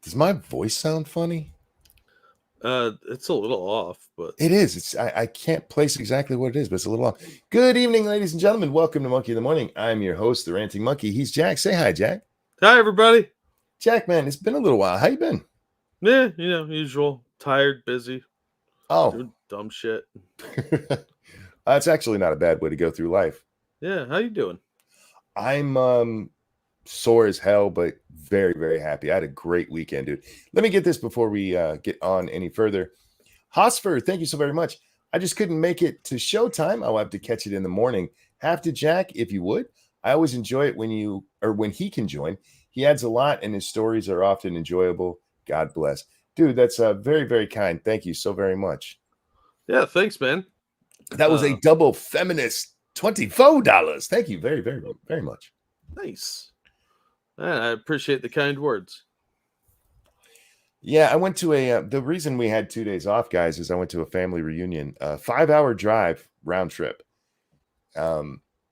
Does my voice sound funny? It's a little off, but It is. I can't place exactly what it is, but it's a little off. Good evening, ladies and gentlemen. Welcome to Monkey in the Morning. I'm your host, the Ranting Monkey. He's Jack. Say hi, Jack. hi everybody. Jack, man, it's been a little while. How you been? Yeah, usual. Tired, busy, Oh, doing dumb shit. that's actually not a bad way to go through life. Yeah, how you doing? I'm sore as hell, but very, very happy. I had a great weekend, dude. Let me get this before we get on any further. Hosfer, thank you so very much. I just couldn't make it to showtime. I'll have to catch it in the morning. Have to, Jack, if you would. I always enjoy it when he can join. He adds a lot, and his stories are often enjoyable. God bless. Dude, that's very, very kind. Thank you so very much. Yeah, thanks, man. That was a double feminist $24. Thank you very, very, very much. Nice. Man, I appreciate the kind words. Yeah, I went to the reason we had 2 days off, guys, is I went to a family reunion, 5-hour drive round trip,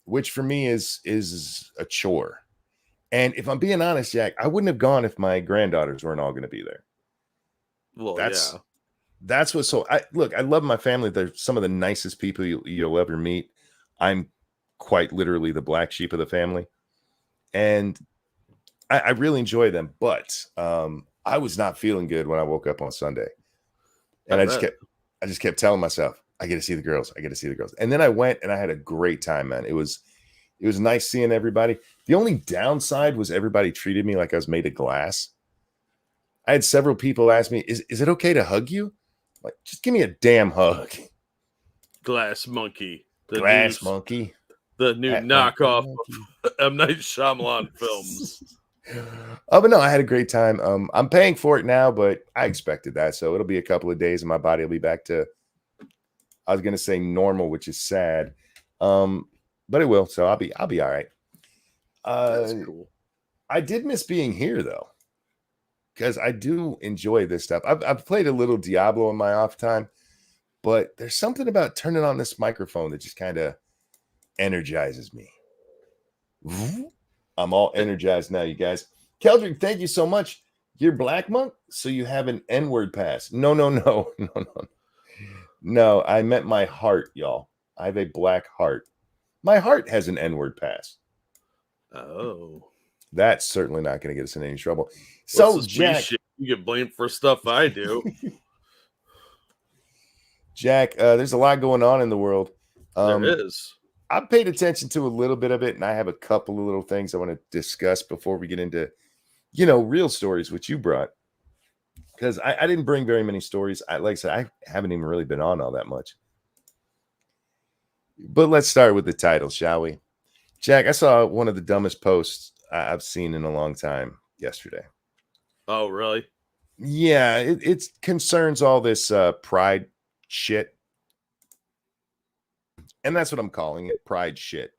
which for me is a chore. And if I'm being honest, Jack, I wouldn't have gone if my granddaughters weren't all going to be there. Well, that's what's so. I love my family. They're some of the nicest people you'll ever meet. I'm quite literally the black sheep of the family, and I really enjoy them. But I was not feeling good when I woke up on Sunday, and I just kept telling myself, I got to see the girls. I got to see the girls. And then I went and I had a great time, man. It was nice seeing everybody. The only downside was everybody treated me like I was made of glass. I had several people ask me, is it okay to hug you? Like, just give me a damn hug. Glass Monkey. Monkey. The new knockoff of M. Night Shyamalan films. Oh, but no, I had a great time. I'm paying for it now, but I expected that. So it'll be a couple of days and my body will be back to, I was going to say normal, which is sad. But it will. So I'll be all right. That's cool. I did miss being here though, because I do enjoy this stuff. I've played a little Diablo in my off time, but there's something about turning on this microphone that just kind of energizes me. I'm all energized now, you guys. Keldrick, thank you so much. You're Black Monk, so you have an N-word pass. No. No, I meant my heart, y'all. I have a black heart. My heart has an N-word pass. Oh. That's certainly not going to get us in any trouble. So, Jack, you get blamed for stuff I do. Jack, there's a lot going on in the world. There is. I paid attention to a little bit of it, and I have a couple of little things I want to discuss before we get into, real stories, which you brought. Because I didn't bring very many stories. Like I said, I haven't even really been on all that much. But let's start with the title, shall we? Jack, I saw one of the dumbest posts I've seen in a long time yesterday. Oh, really? Yeah, it concerns all this pride shit. And that's what I'm calling it, pride shit.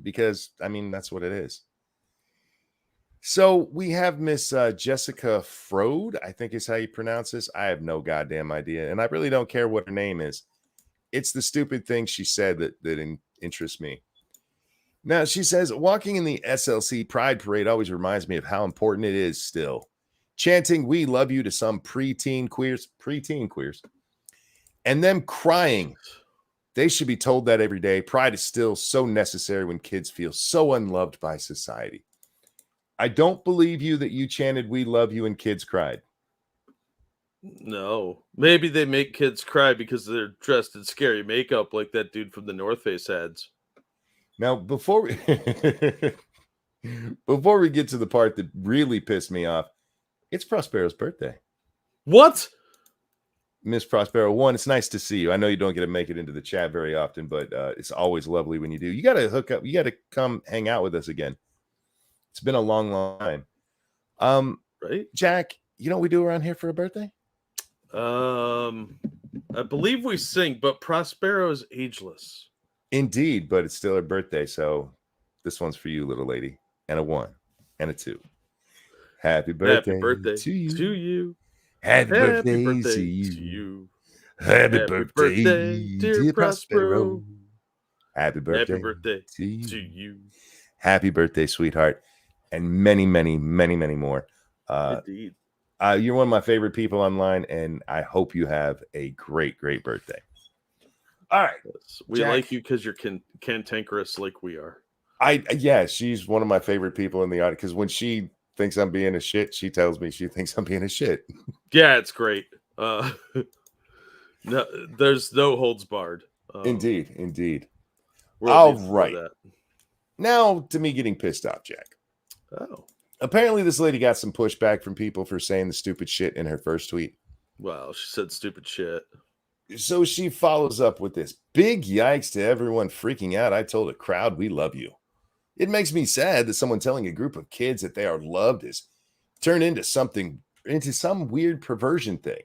Because, that's what it is. So we have Miss Jessica Frode, I think is how you pronounce this. I have no goddamn idea. And I really don't care what her name is. It's the stupid thing she said that interests me. Now, she says, walking in the SLC Pride Parade always reminds me of how important it is still. Chanting, "We love you" to some preteen queers, and them crying. They should be told that every day. Pride is still so necessary when kids feel so unloved by society. I don't believe you that you chanted "We love you" and kids cried. No. Maybe they make kids cry because they're dressed in scary makeup like that dude from the North Face ads. Now, before we get to the part that really pissed me off, it's Prospero's birthday. What? Miss Prospero, one, it's nice to see you. I know you don't get to make it into the chat very often, but it's always lovely when you do. You got to hook up. You got to come hang out with us again. It's been a long, long time. Right? Jack, you know what we do around here for a birthday? I believe we sing, but Prospero is ageless. Indeed, but it's still her birthday, so this one's for you, little lady. And a 1 and a 2. Happy birthday to you. Happy birthday to you. Happy birthday, dear Prospero. Happy birthday to you. Happy birthday, sweetheart. And many, many, many, many more. Indeed. You're one of my favorite people online, and I hope you have a great, great birthday. All right. Yes. We Jack. like you because you're cantankerous like we are. Yeah, she's one of my favorite people in the audience because when she thinks I'm being a shit, she tells me she thinks I'm being a shit. Yeah, it's great. No, there's no holds barred. Indeed. World All needs to know right. that. Now to me getting pissed off, Jack. Oh. Apparently this lady got some pushback from people for saying the stupid shit in her first tweet. Wow, she said stupid shit. So she follows up with this big yikes to everyone freaking out. I told a crowd, we love you. It makes me sad that someone telling a group of kids that they are loved is turned into some weird perversion thing.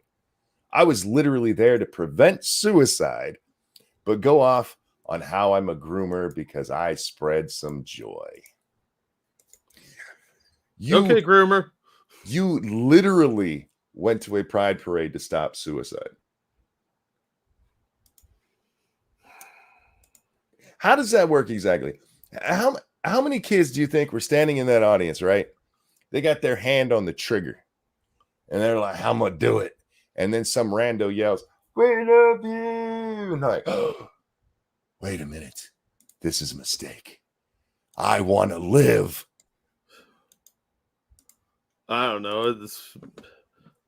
I was literally there to prevent suicide, but go off on how I'm a groomer because I spread some joy. Okay, groomer. You literally went to a pride parade to stop suicide. How does that work exactly? How many kids do you think were standing in that audience, right? They got their hand on the trigger and they're like, I'm gonna do it. And then some rando yells, we love you. And like, oh, wait a minute. This is a mistake. I want to live. I don't know.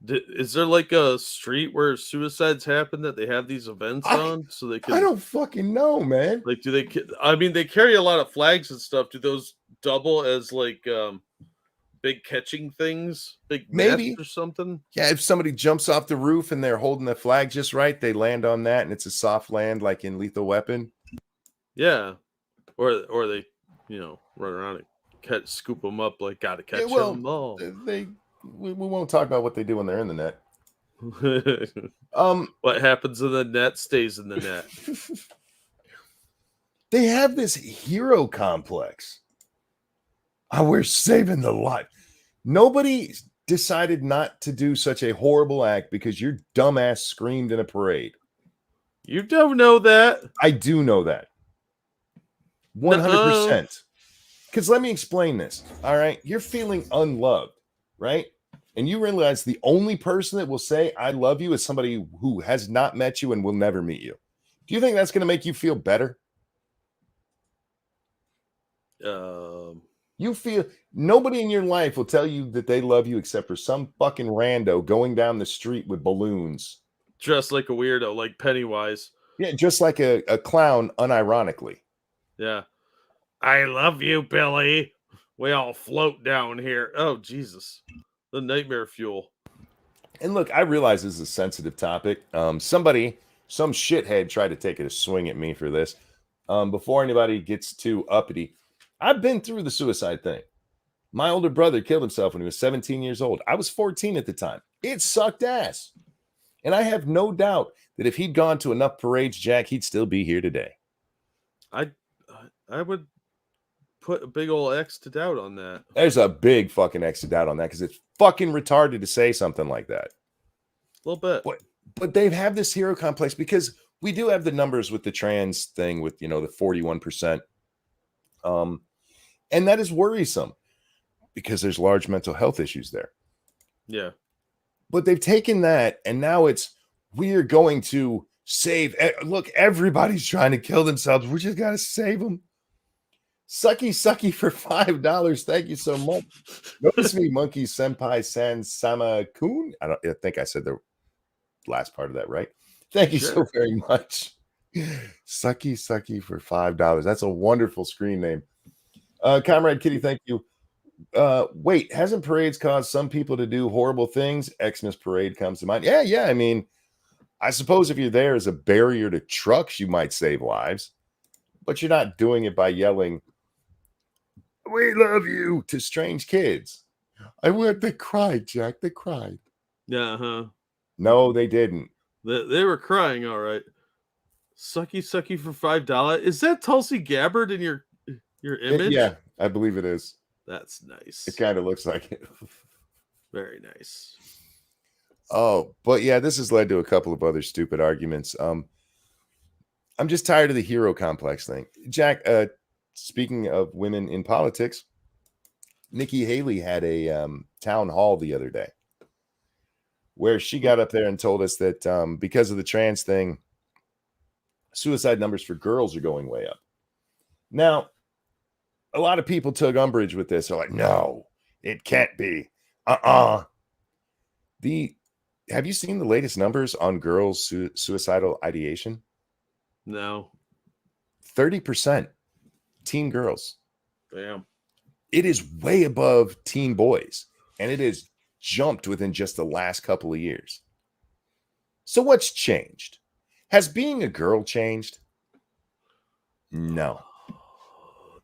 Is there like a street where suicides happen that they have these events on so they can? I don't fucking know, man. Like, do they? I mean, they carry a lot of flags and stuff. Do those double as like big catching things, big Maybe nets or something? Yeah, if somebody jumps off the roof and they're holding the flag just right, they land on that, and it's a soft land like in Lethal Weapon. Yeah, or they, run around and scoop them up like gotta catch them all. We won't talk about what they do when they're in the net. What happens in the net stays in the net. They have this hero complex. We're saving the life. Nobody decided not to do such a horrible act because your dumbass screamed in a parade. You don't know that. I do know that. 100%. Because let me explain this. All right. You're feeling unloved, right? And you realize the only person that will say, I love you is somebody who has not met you and will never meet you. Do you think that's going to make you feel better? You feel nobody in your life will tell you that they love you except for some fucking rando going down the street with balloons. Dressed like a weirdo, like Pennywise. Yeah, just like a clown, unironically. Yeah. I love you, Billy. We all float down here. Oh, Jesus. The nightmare fuel. And look, I realize this is a sensitive topic. Some shithead tried to take a swing at me for this. Before anybody gets too uppity, I've been through the suicide thing. My older brother killed himself when he was 17 years old. I was 14 at the time. It sucked ass. And I have no doubt that if he'd gone to enough parades, Jack, he'd still be here today. I would put a big old X to doubt on that. There's a big fucking X to doubt on that because it's fucking retarded to say something like that. A little bit. But they have this hero complex because we do have the numbers with the trans thing with, the 41%. And that is worrisome because there's large mental health issues there. Yeah. But they've taken that and now we're going to save. Look, everybody's trying to kill themselves. We just got to save them. Sucky for $5. Thank you so much. Notice me, Monkey Senpai San Sama Kun. I think I said the last part of that right. Thank you so very much. Sucky for $5. That's a wonderful screen name. Comrade Kitty, thank you. Wait, hasn't parades caused some people to do horrible things? Xmas parade comes to mind. Yeah. I mean, I suppose if you're there as a barrier to trucks, you might save lives, but you're not doing it by yelling, we love you to strange kids. They cried, Jack. They cried. Yeah, huh? No, they didn't. They were crying, all right. Sucky for $5. Is that Tulsi Gabbard in your image? Yeah, I believe it is. That's nice. It kind of looks like it. Very nice. Oh, but yeah, this has led to a couple of other stupid arguments. I'm just tired of the hero complex thing. Jack, speaking of women in politics, Nikki Haley had a town hall the other day where she got up there and told us that because of the trans thing, suicide numbers for girls are going way up. Now, a lot of people took umbrage with this. They're like, no, it can't be. Have you seen the latest numbers on girls' suicidal ideation? No. 30% teen girls. Damn. It is way above teen boys, and it has jumped within just the last couple of years. So what's changed? Has being a girl changed? No.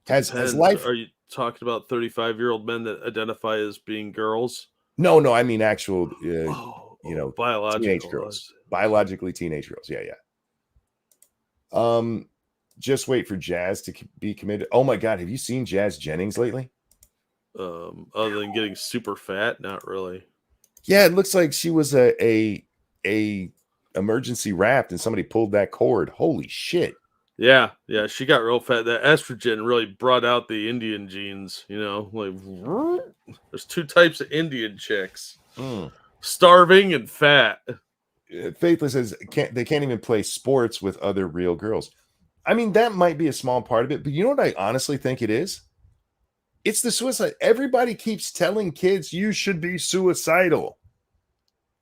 Has life? Are you talking about 35-year-old men that identify as being girls? No, I mean actual, biological teenage girls, biologically teenage girls. Yeah. Just wait for Jazz to be committed. Oh my God, have you seen Jazz Jennings lately? Other than getting super fat, not really. Yeah, it looks like she was a emergency wrapped and somebody pulled that cord. Holy shit. Yeah, she got real fat. That estrogen really brought out the Indian genes, like there's two types of Indian chicks. Starving and fat. Faithless says they can't even play sports with other real girls. I mean, that might be a small part of it, but you know what I honestly think it is? It's the suicide. Everybody keeps telling kids you should be suicidal.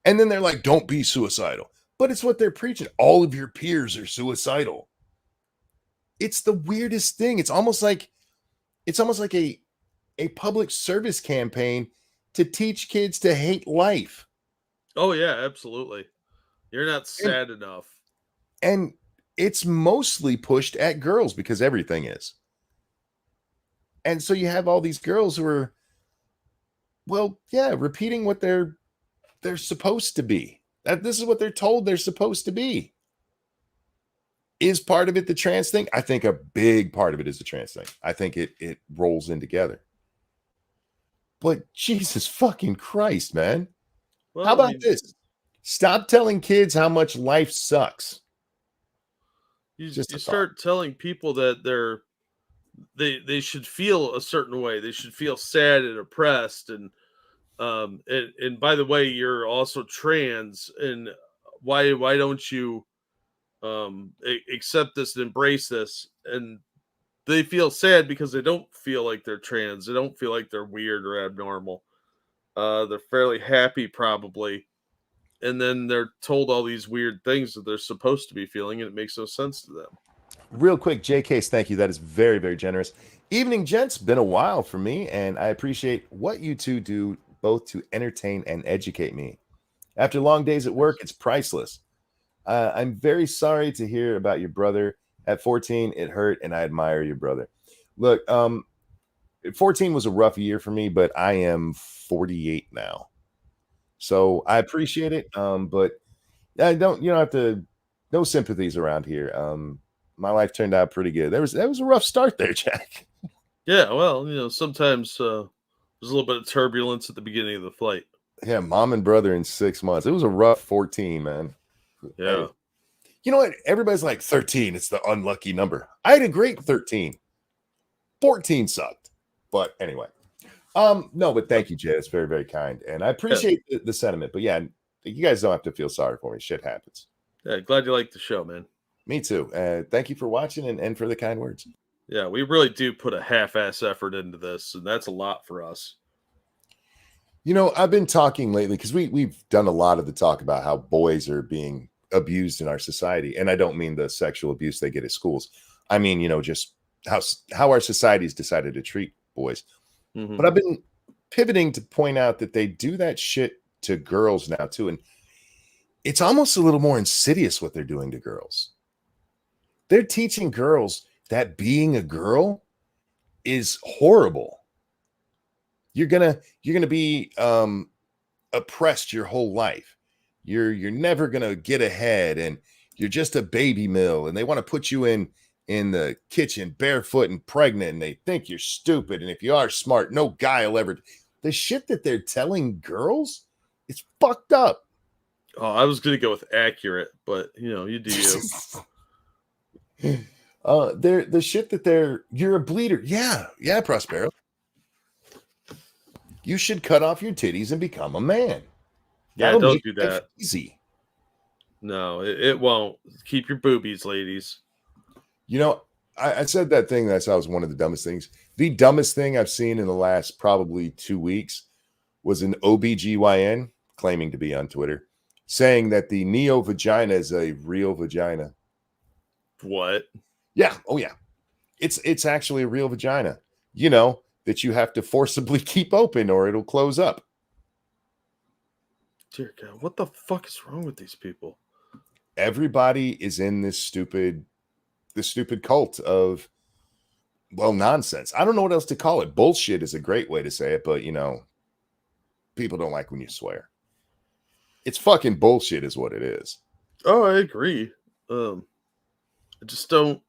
And then they're like, don't be suicidal. But it's what they're preaching. All of your peers are suicidal. It's the weirdest thing. It's almost like a public service campaign to teach kids to hate life. Oh yeah, absolutely. You're not sad enough. And it's mostly pushed at girls because everything is. And so you have all these girls who are, well, yeah, repeating what they're supposed to be. This is what they're told they're supposed to be. Is part of it the trans thing? I think a big part of it is the trans thing. I think it rolls in together. But Jesus fucking Christ, man. Well, how about this? Stop telling kids how much life sucks. You start telling people that they should feel a certain way. They should feel sad and oppressed, and by the way, you're also trans, and why don't you accept this and embrace this? And they feel sad because they don't feel like they're trans. They don't feel like they're weird or abnormal. They're fairly happy probably. And then they're told all these weird things that they're supposed to be feeling, and it makes no sense to them. Real quick, JK's, thank you. That is very, very generous. Evening, gents. Been a while for me, and I appreciate what you two do both to entertain and educate me. After long days at work, it's priceless. I'm very sorry to hear about your brother. At 14, it hurt, and I admire your brother. Look, 14 was a rough year for me, but I am 48 now. So I appreciate it. But I don't have to, no sympathies around here. My life turned out pretty good. That was a rough start there, Jack. Yeah, well, sometimes there's a little bit of turbulence at the beginning of the flight. Yeah, mom and brother in 6 months. It was a rough 14, man. Yeah. You know what? Everybody's like 13. It's the unlucky number. I had a great 13. 14 sucked. But anyway. No, but thank you, Jay. It's very, very kind. And I appreciate the sentiment. But yeah, you guys don't have to feel sorry for me. Shit happens. Yeah, glad you like the show, man. Me too. Thank you for watching and for the kind words. Yeah, we really do put a half-ass effort into this, and that's a lot for us. I've been talking lately because we've done a lot of the talk about how boys are being abused in our society. And I don't mean the sexual abuse they get at schools. I mean, just how our society's decided to treat boys. Mm-hmm. But I've been pivoting to point out that they do that shit to girls now too. And it's almost a little more insidious what they're doing to girls. They're teaching girls that being a girl is horrible. You're gonna be oppressed your whole life. You're never gonna get ahead, and you're just a baby mill. And they want to put you in the kitchen barefoot and pregnant, and they think you're stupid. And if you are smart, no guy will ever. The shit that they're telling girls, it's fucked up. Oh, I was gonna go with accurate, but you do you. The shit that you're a bleeder. Yeah, Prospero. You should cut off your titties and become a man. Yeah, That'll don't make do life that. easy. No, it won't. Keep your boobies, ladies. You know, I said that thing that I saw was one of the dumbest things. The dumbest thing I've seen in the last probably 2 weeks was an OBGYN claiming to be on Twitter saying that the neo vagina is a real vagina. What? Yeah. Oh, yeah. It's actually a real vagina, you know, that you have to forcibly keep open or it'll close up. Dear God, what the fuck is wrong with these people? Everybody is in this stupid cult of, well, nonsense. I don't know what else to call it. Bullshit is a great way to say it, but you know, people don't like when you swear. It's fucking bullshit is what it is. Oh, I agree. I just don't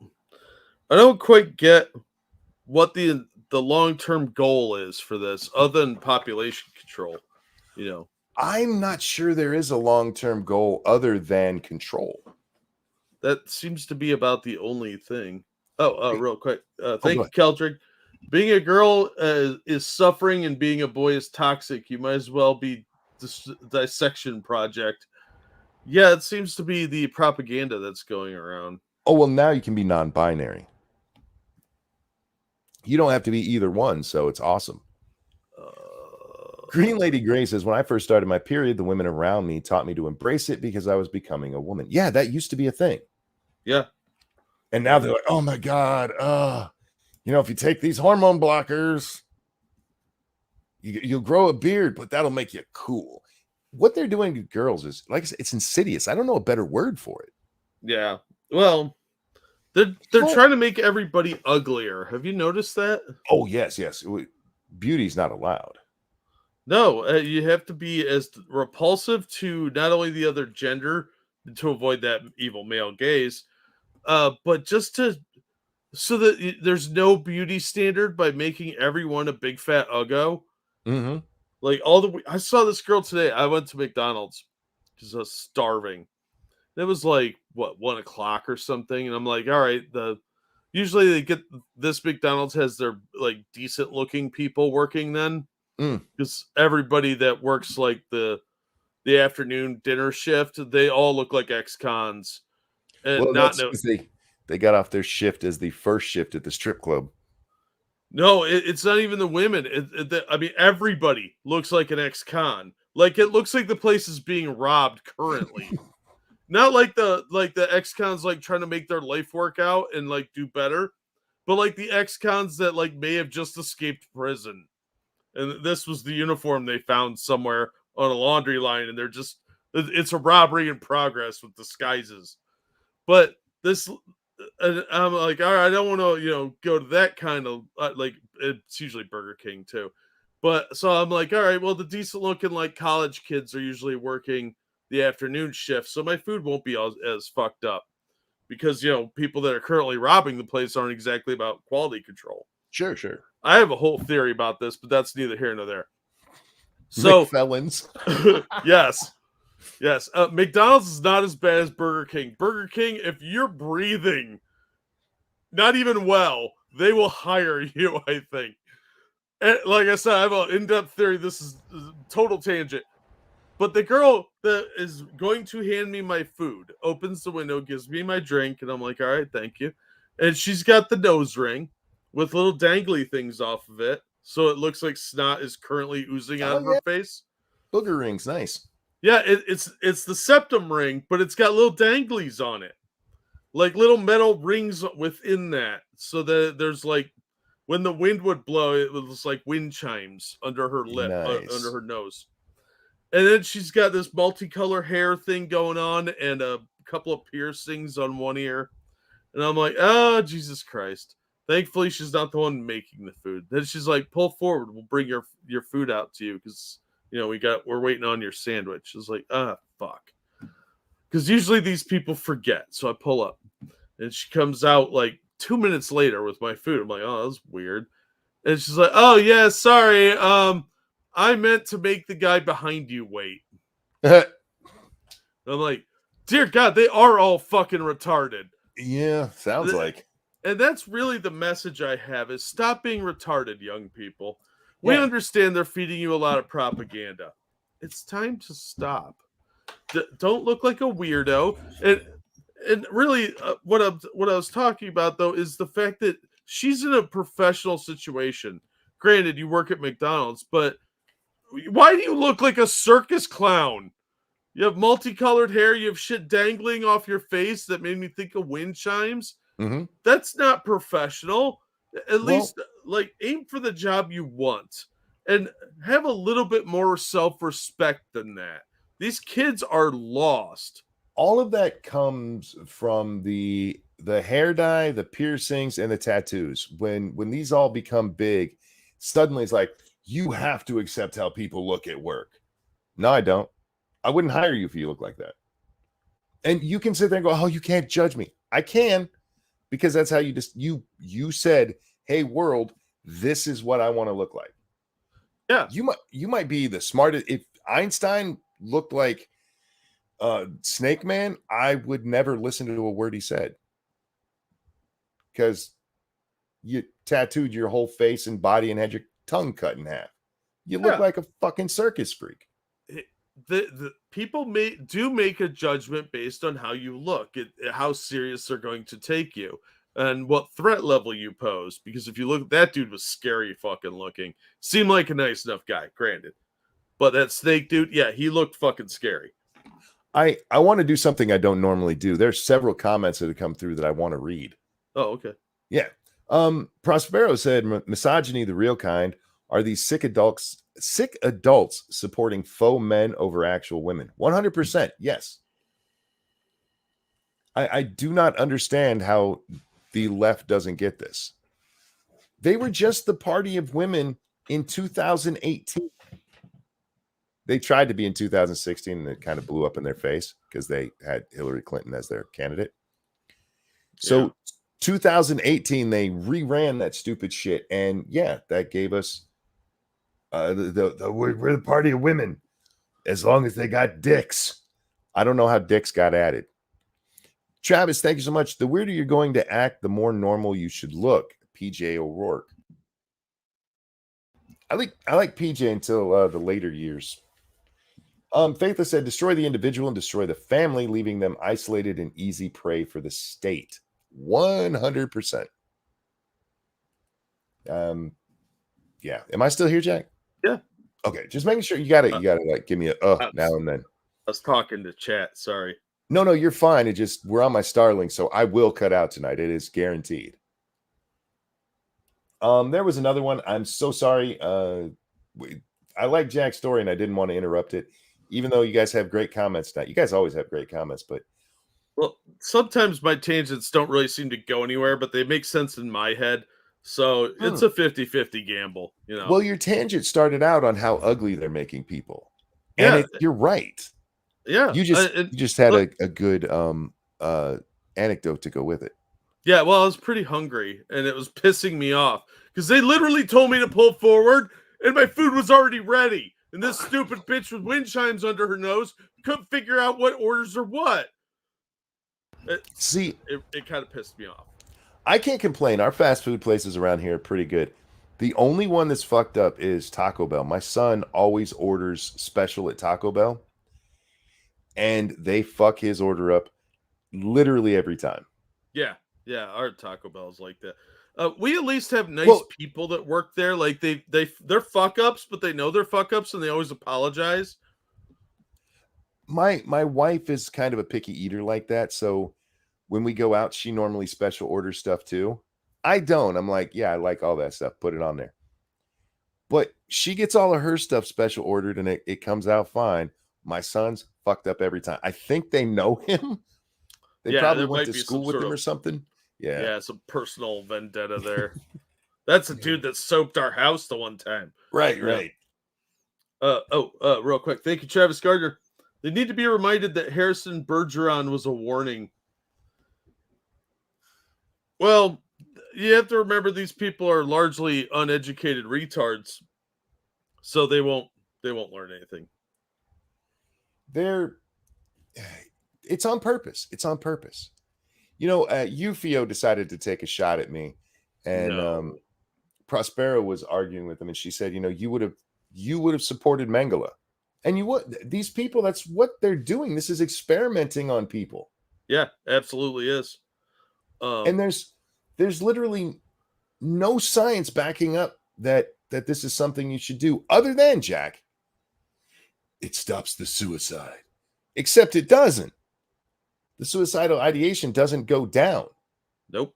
quite get what the long-term goal is for this other than population control, you know. I'm not sure there is a long-term goal other than control. That seems to be about the only thing. Real quick. Thank you, Go Keldrick. Being a girl is suffering and being a boy is toxic. You might as well be dissection project. Yeah, it seems to be the propaganda that's going around. Oh, well, now you can be non-binary. You don't have to be either one, so it's awesome. Green Lady Gray says, when I first started my period, the women around me taught me to embrace it because I was becoming a woman. Yeah, that used to be a thing. Yeah. And now they're like, oh my God, you know, if you take these hormone blockers, you'll grow a beard, but that'll make you cool. What they're doing to girls is, like I said, it's insidious. I don't know a better word for it. Yeah. Well, they're trying to make everybody uglier. Have you noticed that? Oh, yes. Beauty's not allowed. No, you have to be as repulsive to not only the other gender to avoid that evil male gaze, but just so that there's no beauty standard by making everyone a big fat uggo. Mm-hmm. Like I saw this girl today. I went to McDonald's because I was starving. It was like what 1:00 or something, and I'm like, all right. Usually they get this McDonald's has their like decent looking people working then. Because everybody that works like the afternoon dinner shift, they all look like ex-cons. And Well, that's because they got off their shift as the first shift at the strip club. No, it's not even the women. I mean, everybody looks like an ex-con. Like it looks like the place is being robbed currently. Not like the ex-cons like trying to make their life work out and like do better, but like the ex-cons that like may have just escaped prison. And this was the uniform they found somewhere on a laundry line, and it's a robbery in progress with disguises. But this, I'm like, all right, I don't want to, go to that kind of like it's usually Burger King too. But so I'm like, all right, well, the decent looking like college kids are usually working the afternoon shift, so my food won't be as fucked up because people that are currently robbing the place aren't exactly about quality control. Sure. I have a whole theory about this, but that's neither here nor there. So, felons. yes. McDonald's is not as bad as Burger King. Burger King, if you're breathing not even well, they will hire you, I think. And like I said, I have an in-depth theory. This is a total tangent. But the girl that is going to hand me my food opens the window, gives me my drink, and I'm like, all right, thank you. And she's got the nose ring with little dangly things off of it, so it looks like snot is currently oozing out of her face. Booger rings, nice. Yeah, it's the septum ring, but it's got little danglies on it, like little metal rings within that, so that there's like when the wind would blow, it was like wind chimes under her lip, under her nose. And then she's got this multicolor hair thing going on and a couple of piercings on one ear. And I'm like, oh, Jesus Christ. Thankfully, she's not the one making the food. Then she's like, pull forward. We'll bring your food out to you because, we're waiting on your sandwich. I was like, fuck. Because usually these people forget. So I pull up. And she comes out like 2 minutes later with my food. I'm like, oh, that's weird. And she's like, oh, yeah, sorry. I meant to make the guy behind you wait. I'm like, dear God, they are all fucking retarded. Yeah, sounds like. And that's really the message I have is stop being retarded, young people. We Yeah. understand they're feeding you a lot of propaganda. It's time to stop. Don't look like a weirdo. And really, what I was talking about though is the fact that she's in a professional situation. Granted, you work at McDonald's, but why do you look like a circus clown? You have multicolored hair. You have shit dangling off your face that made me think of wind chimes. Mm-hmm. That's not professional. At Well, least, like, aim for the job you want and have a little bit more self-respect than that. These kids are lost. all of that comes from the hair dye, the piercings, and the tattoos. When these all become big, suddenly it's like you have to accept how people look at work. No, I don't. I wouldn't hire you if you look like that. And you can sit there and go, "Oh, you can't judge me." I can, because that's how you said, "Hey, world, this is what I want to look like." Yeah. You might be the smartest. If Einstein looked like Snake Man, I would never listen to a word he said, because you tattooed your whole face and body and had your tongue cut in half. You look like a fucking circus freak. The people do make a judgment based on how you look, how serious they're going to take you, and what threat level you pose. Because if you look, that dude was scary fucking looking. Seemed like a nice enough guy, granted, but that snake dude, yeah, he looked fucking scary. I want to do something I don't normally do. There's several comments that have come through that I want to read. Oh, okay. Yeah. Prospero said, misogyny, the real kind, are these sick adults supporting faux men over actual women. 100%. Yes. I do not understand how the left doesn't get this. They were just the party of women in 2018. They tried to be in 2016 and it kind of blew up in their face because they had Hillary Clinton as their candidate. So 2018, they reran that stupid shit. And yeah, that gave us we're the party of women as long as they got dicks. I don't know how dicks got added. Travis, thank you so much. The weirder you're going to act, the more normal you should look. PJ O'Rourke. I like PJ until the later years. Faithless said, destroy the individual and destroy the family, leaving them isolated and easy prey for the state. 100%. Yeah. Am I still here, Jack? Yeah. Okay. Just making sure you gotta like give me a now and then. I was talking to chat. Sorry. No, you're fine. It just we're on my Starlink, so I will cut out tonight. It is guaranteed. There was another one. I'm so sorry. I like Jack's story and I didn't want to interrupt it, even though you guys have great comments tonight. You guys always have great comments, but well, sometimes my tangents don't really seem to go anywhere, but they make sense in my head. So it's a 50-50 gamble, you know. Well, your tangent started out on how ugly they're making people. And you're right. Yeah. You just had a good anecdote to go with it. Yeah, well, I was pretty hungry and it was pissing me off because they literally told me to pull forward and my food was already ready. And this stupid bitch with wind chimes under her nose couldn't figure out what orders are what. It kind of pissed me off. I can't complain. Our fast food places around here are pretty good. The only one that's fucked up is Taco Bell. My son always orders special at Taco Bell, and they fuck his order up literally every time. Yeah, our Taco Bell is like that. We at least have nice people that work there. Like they're fuck ups, but they know they're fuck ups, and they always apologize. My wife is kind of a picky eater like that, so when we go out, she normally special orders stuff too. I don't. I'm like, yeah, I like all that stuff. Put it on there. But she gets all of her stuff special ordered and it comes out fine. My son's fucked up every time. I think they know him. They probably went to school with him or something. Yeah, some personal vendetta there. That's a dude that soaped our house the one time. Right. Real quick. Thank you, Travis Gardner. They need to be reminded that Harrison Bergeron was a warning. Well, you have to remember these people are largely uneducated retards, so they won't learn anything. It's on purpose. You know, Ufio decided to take a shot at me, and Prospero was arguing with him, and she said, you would have supported Mengele. And these people, that's what they're doing. This is experimenting on people. Yeah, absolutely is. And there's literally no science backing up that this is something you should do, other than, Jack, it stops the suicide. Except it doesn't. The suicidal ideation doesn't go down. Nope.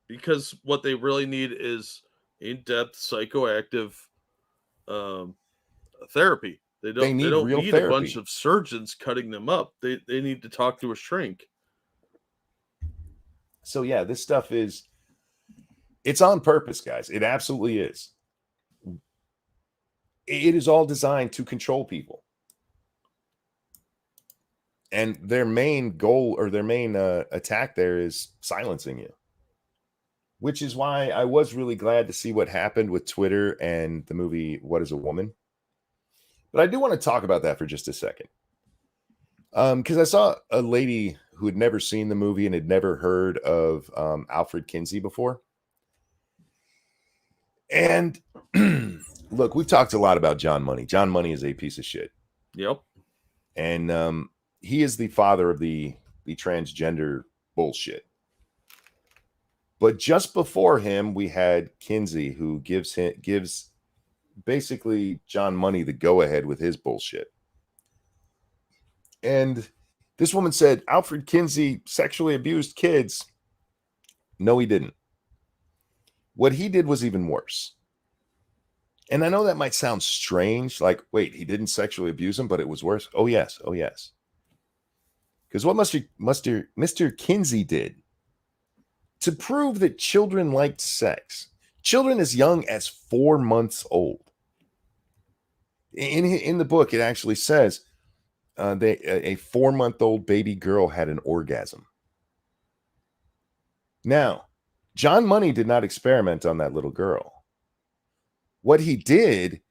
Because what they really need is in-depth psychoactive therapy. They don't real need therapy. A bunch of surgeons cutting them up. They need to talk to a shrink. So yeah, this stuff it's on purpose, guys. It absolutely is. It is all designed to control people. And their main goal, or their main attack there, is silencing you. Which is why I was really glad to see what happened with Twitter and the movie What is a Woman? But I do want to talk about that for just a second. Because I saw a lady who had never seen the movie and had never heard of Alfred Kinsey before. And look, we've talked a lot about John Money. John Money is a piece of shit. Yep. And he is the father of the transgender bullshit. But just before him, we had Kinsey, who gives basically John Money the go-ahead with his bullshit. And this woman said, Alfred Kinsey sexually abused kids. No, he didn't. What he did was even worse. And I know that might sound strange. Like, wait, he didn't sexually abuse him, but it was worse? Oh, yes. Oh, yes. Because what Mr. Kinsey did to prove that children liked sex, children as young as 4 months old. In the book, it actually says a 4-month-old baby girl had an orgasm. Now, John Money did not experiment on that little girl. What he did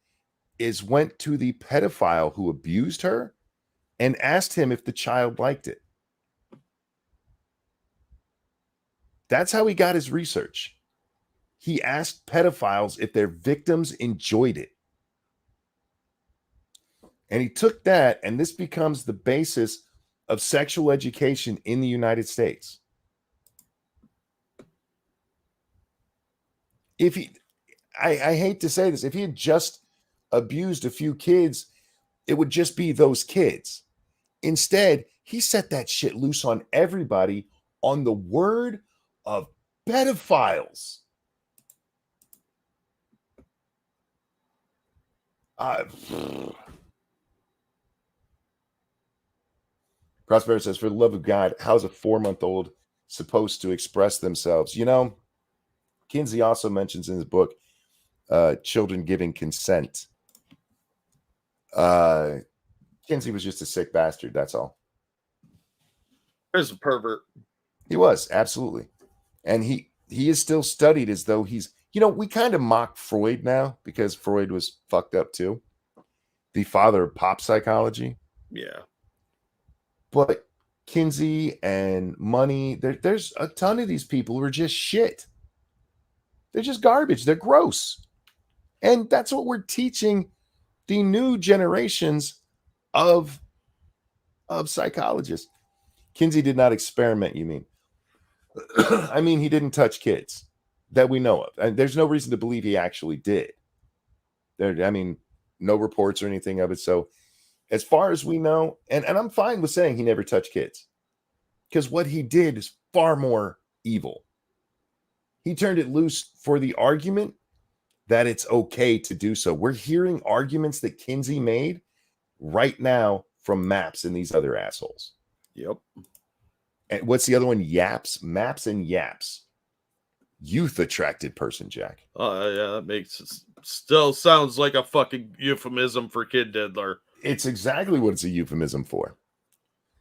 is went to the pedophile who abused her and asked him if the child liked it. That's how he got his research. He asked pedophiles if their victims enjoyed it. And he took that, and this becomes the basis of sexual education in the United States. I hate to say this, if he had just abused a few kids, it would just be those kids. Instead, he set that shit loose on everybody on the word of pedophiles. Prosper says, for the love of God, how's a 4-month-old supposed to express themselves? Kinsey also mentions in his book, children giving consent. Kinsey was just a sick bastard. That's all. There's a pervert. He was, absolutely. And he is still studied as though he's, we kind of mock Freud now because Freud was fucked up too. The father of pop psychology. Yeah. But Kinsey and Money, there's a ton of these people who are just shit. They're just garbage. They're gross. And that's what we're teaching the new generations of psychologists. Kinsey did not experiment, you mean? I mean, he didn't touch kids that we know of. And there's no reason to believe he actually did. No reports or anything of it. So as far as we know, and I'm fine with saying he never touched kids, because what he did is far more evil. He turned it loose for the argument that it's okay to do so. We're hearing arguments that Kinsey made right now from Maps and these other assholes. Yep. And what's the other one? Yaps, Maps, and Yaps. Youth attracted person, Jack. Oh, yeah, that makes it still sounds like a fucking euphemism for kid diddler. It's exactly what it's a euphemism for.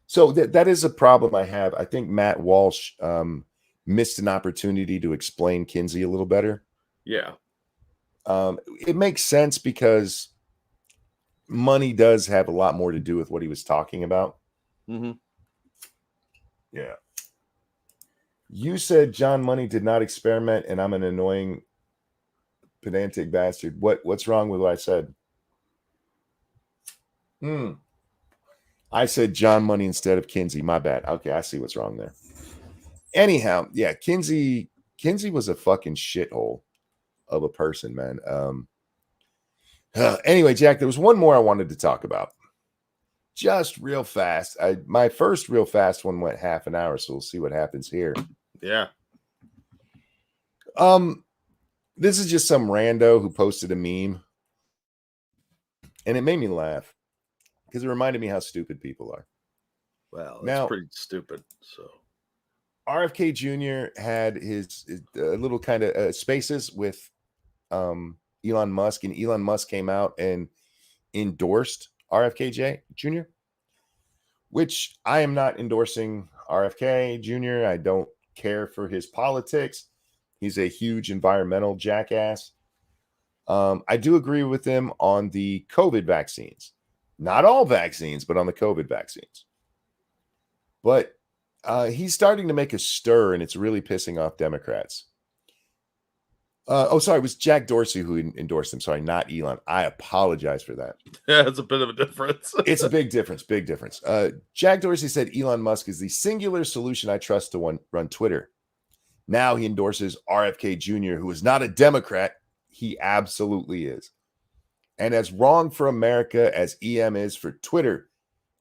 So that is a problem I have. I think Matt Walsh missed an opportunity to explain Kinsey a little better. Yeah. It makes sense because money does have a lot more to do with what he was talking about. Mm-hmm. Yeah. You said John Money did not experiment, and I'm an annoying Pedantic bastard. What's wrong with what I said? I said John Money instead of Kinsey. My bad. Okay, I see what's wrong there. Anyhow, yeah, Kinsey was a fucking shithole of a person, man. Anyway, Jack, there was one more I wanted to talk about. Just real fast. My first real fast one went half an hour, so we'll see what happens here. Yeah. This is just some rando who posted a meme, and it made me laugh because it reminded me how stupid people are. Well, that's pretty stupid. So RFK Jr. had his little kind of spaces with Elon Musk, and Elon Musk came out and endorsed RFK Jr., which I am not endorsing RFK Jr. I don't care for his politics. He's a huge environmental jackass. I do agree with him on the COVID vaccines. Not all vaccines, but on the COVID vaccines. But he's starting to make a stir, and it's really pissing off Democrats. Sorry, it was Jack Dorsey who endorsed him. Sorry, not Elon. I apologize for that. Yeah, it's a bit of a difference. It's a big difference. Big difference. Jack Dorsey said Elon Musk is the singular solution I trust to run Twitter. Now he endorses RFK Jr., who is not a Democrat. He absolutely is. And as wrong for America as EM is for Twitter,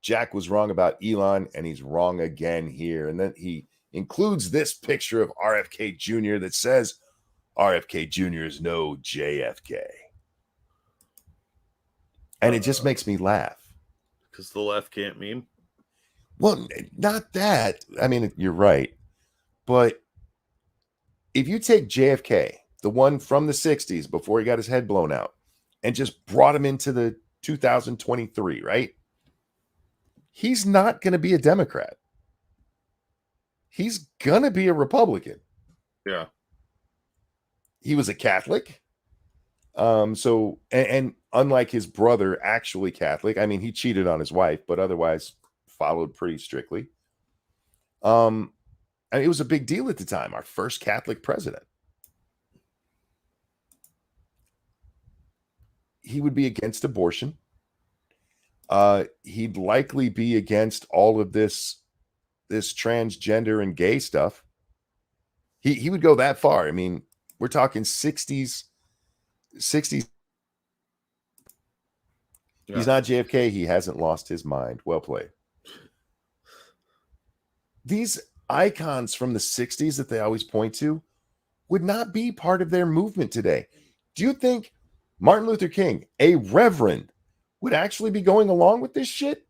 Jack was wrong about Elon, and he's wrong again here. And then he includes this picture of RFK Jr. that says RFK Jr. is no JFK. And it just makes me laugh. Because the left can't meme? Well, not that. I mean, you're right. But if you take JFK, the one from the 60s before he got his head blown out, and just brought him into the 2023, right? He's not going to be a Democrat. He's going to be a Republican. Yeah. He was a Catholic. So unlike his brother, actually Catholic, I mean, he cheated on his wife, but otherwise followed pretty strictly. And it was a big deal at the time, our first Catholic president. He would be against abortion. He'd likely be against all of this transgender and gay stuff. He would go that far. I mean, we're talking 60s. Yeah. He's not JFK. He hasn't lost his mind. Well played. These icons from the 60s that they always point to would not be part of their movement today. Do you think Martin Luther King, a reverend, would actually be going along with this shit?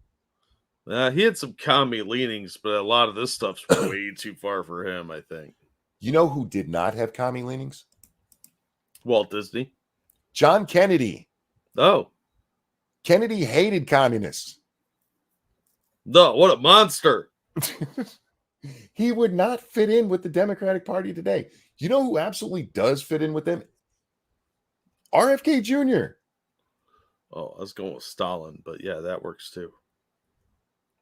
He had some commie leanings, but a lot of this stuff's way too far for him, I think. You know who did not have commie leanings? Walt Disney. John Kennedy. Oh. Kennedy hated communists. No, what a monster. He would not fit in with the Democratic Party today. You know who absolutely does fit in with them? RFK Jr. Oh, I was going with Stalin, but yeah, that works too.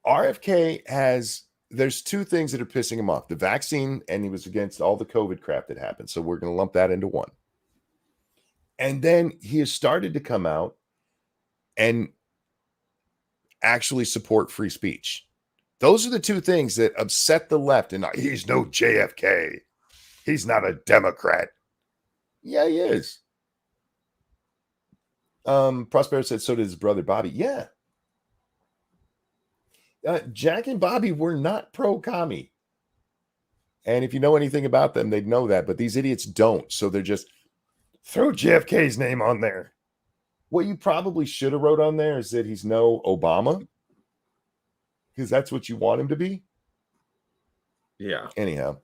RFK there's two things that are pissing him off. The vaccine, and he was against all the COVID crap that happened. So we're going to lump that into one. And then he has started to come out and actually support free speech. Those are the two things that upset the left. And he's no JFK. He's not a Democrat. Yeah, he is. Prospero said so did his brother Bobby. Yeah. Jack and Bobby were not pro-commie. And if you know anything about them, they'd know that. But these idiots don't. So they're just throw JFK's name on there. What you probably should have wrote on there is that he's no Obama. Because that's what you want him to be. Yeah. Anyhow.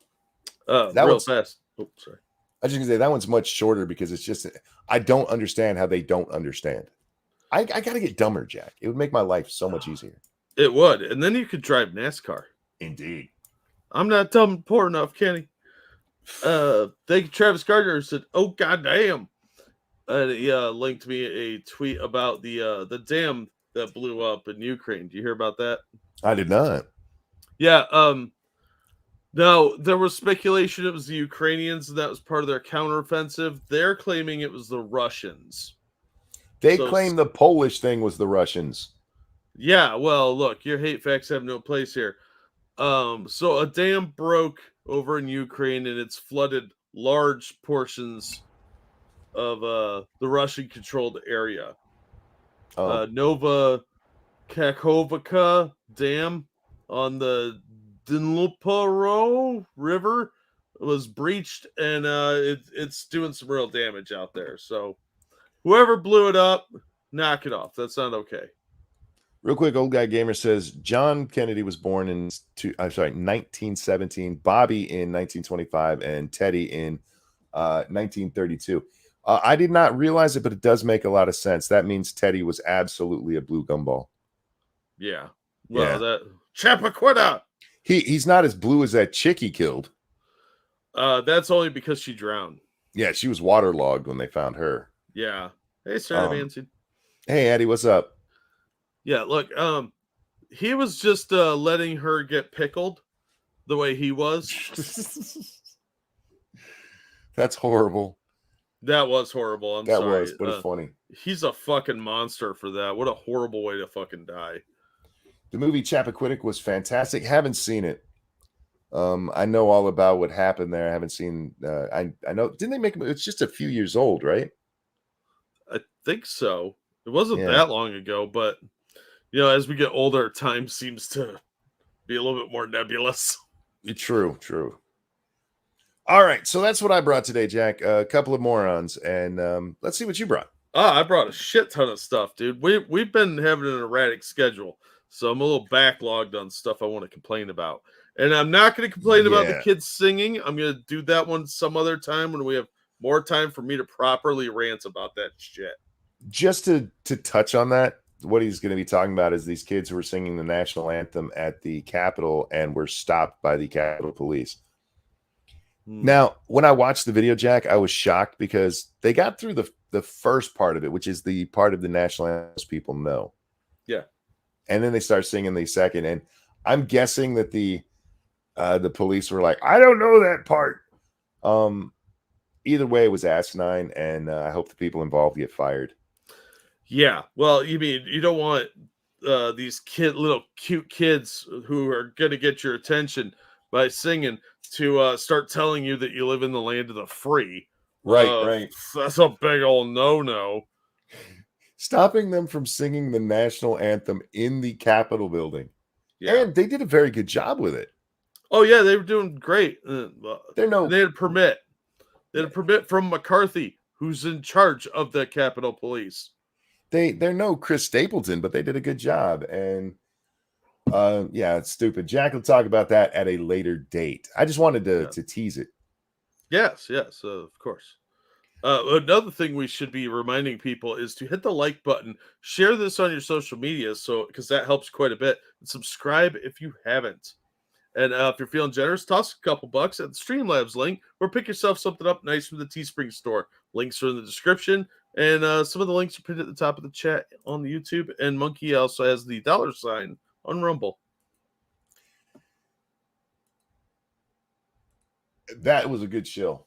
That real fast. Oh, sorry. I was just going to say that one's much shorter because it's just, I don't understand how they don't understand. I got to get dumber, Jack. It would make my life so much easier. It would. And then you could drive NASCAR. Indeed. I'm not dumb and poor enough, Kenny. Thank you, Travis Gardner said, oh, goddamn. And he linked me a tweet about the dam that blew up in Ukraine. Do you hear about that? I did not. Yeah. Now, there was speculation it was the Ukrainians, and that was part of their counteroffensive. They're claiming it was the Russians. They claim the Polish thing was the Russians. Yeah, well, look, your hate facts have no place here. So a dam broke over in Ukraine, and it's flooded large portions of the Russian-controlled area. Nova Kakhovka Dam on the Dnipro River was breached, and it's doing some real damage out there. So whoever blew it up, knock it off. That's not okay. Real quick, Old Guy Gamer says John Kennedy was born in 1917, Bobby in 1925, and Teddy in 1932. I did not realize it, but it does make a lot of sense. That means Teddy was absolutely a blue gumball. Yeah. Well, that Chappaquidda. He's not as blue as that chick he killed. That's only because she drowned. Yeah, she was waterlogged when they found her. Yeah. Hey, Sarah Manson. Hey, Eddie, what's up? Yeah, look, he was just letting her get pickled the way he was. That's horrible. That was horrible. I'm sorry. But it's funny. He's a fucking monster for that. What a horrible way to fucking die. The movie Chappaquiddick was fantastic. Haven't seen it. I know all about what happened there. I haven't seen. I know. Didn't they make it? It's just a few years old, right? I think so. It wasn't that long ago, but you know, as we get older, time seems to be a little bit more nebulous. True. All right, so that's what I brought today, Jack. A couple of morons, and let's see what you brought. I brought a shit ton of stuff, dude. We've been having an erratic schedule, so I'm a little backlogged on stuff I want to complain about. And I'm not going to complain about the kids singing. I'm going to do that one some other time when we have more time for me to properly rant about that shit. Just to touch on that, what he's going to be talking about is these kids who were singing the national anthem at the Capitol and were stopped by the Capitol Police. Now, when I watched the video, Jack, I was shocked because they got through the first part of it, which is the part of the national anthem most people know. Yeah. And then they start singing the second. And I'm guessing that the police were like, I don't know that part. Either way, it was asinine, and I hope the people involved get fired. Yeah. Well, you mean you don't want these little cute kids who are going to get your attention by singing to start telling you that you live in the land of the free. Right. That's a big old no-no. Stopping them from singing the national anthem in the Capitol building. Yeah. And they did a very good job with it. Oh, yeah, they were doing great. They had a permit. They had a permit from McCarthy, who's in charge of the Capitol Police. They're no Chris Stapleton, but they did a good job. And it's stupid. Jack will talk about that at a later date. I just wanted to tease it. Yes, of course. Another thing we should be reminding people is to hit the like button, share this on your social media, because that helps quite a bit. And subscribe if you haven't. And if you're feeling generous, toss a couple bucks at the Streamlabs link, or pick yourself something up nice from the Teespring store. Links are in the description, and some of the links are pinned at the top of the chat on the YouTube. And Monkey also has the $sign on Rumble. That was a good show.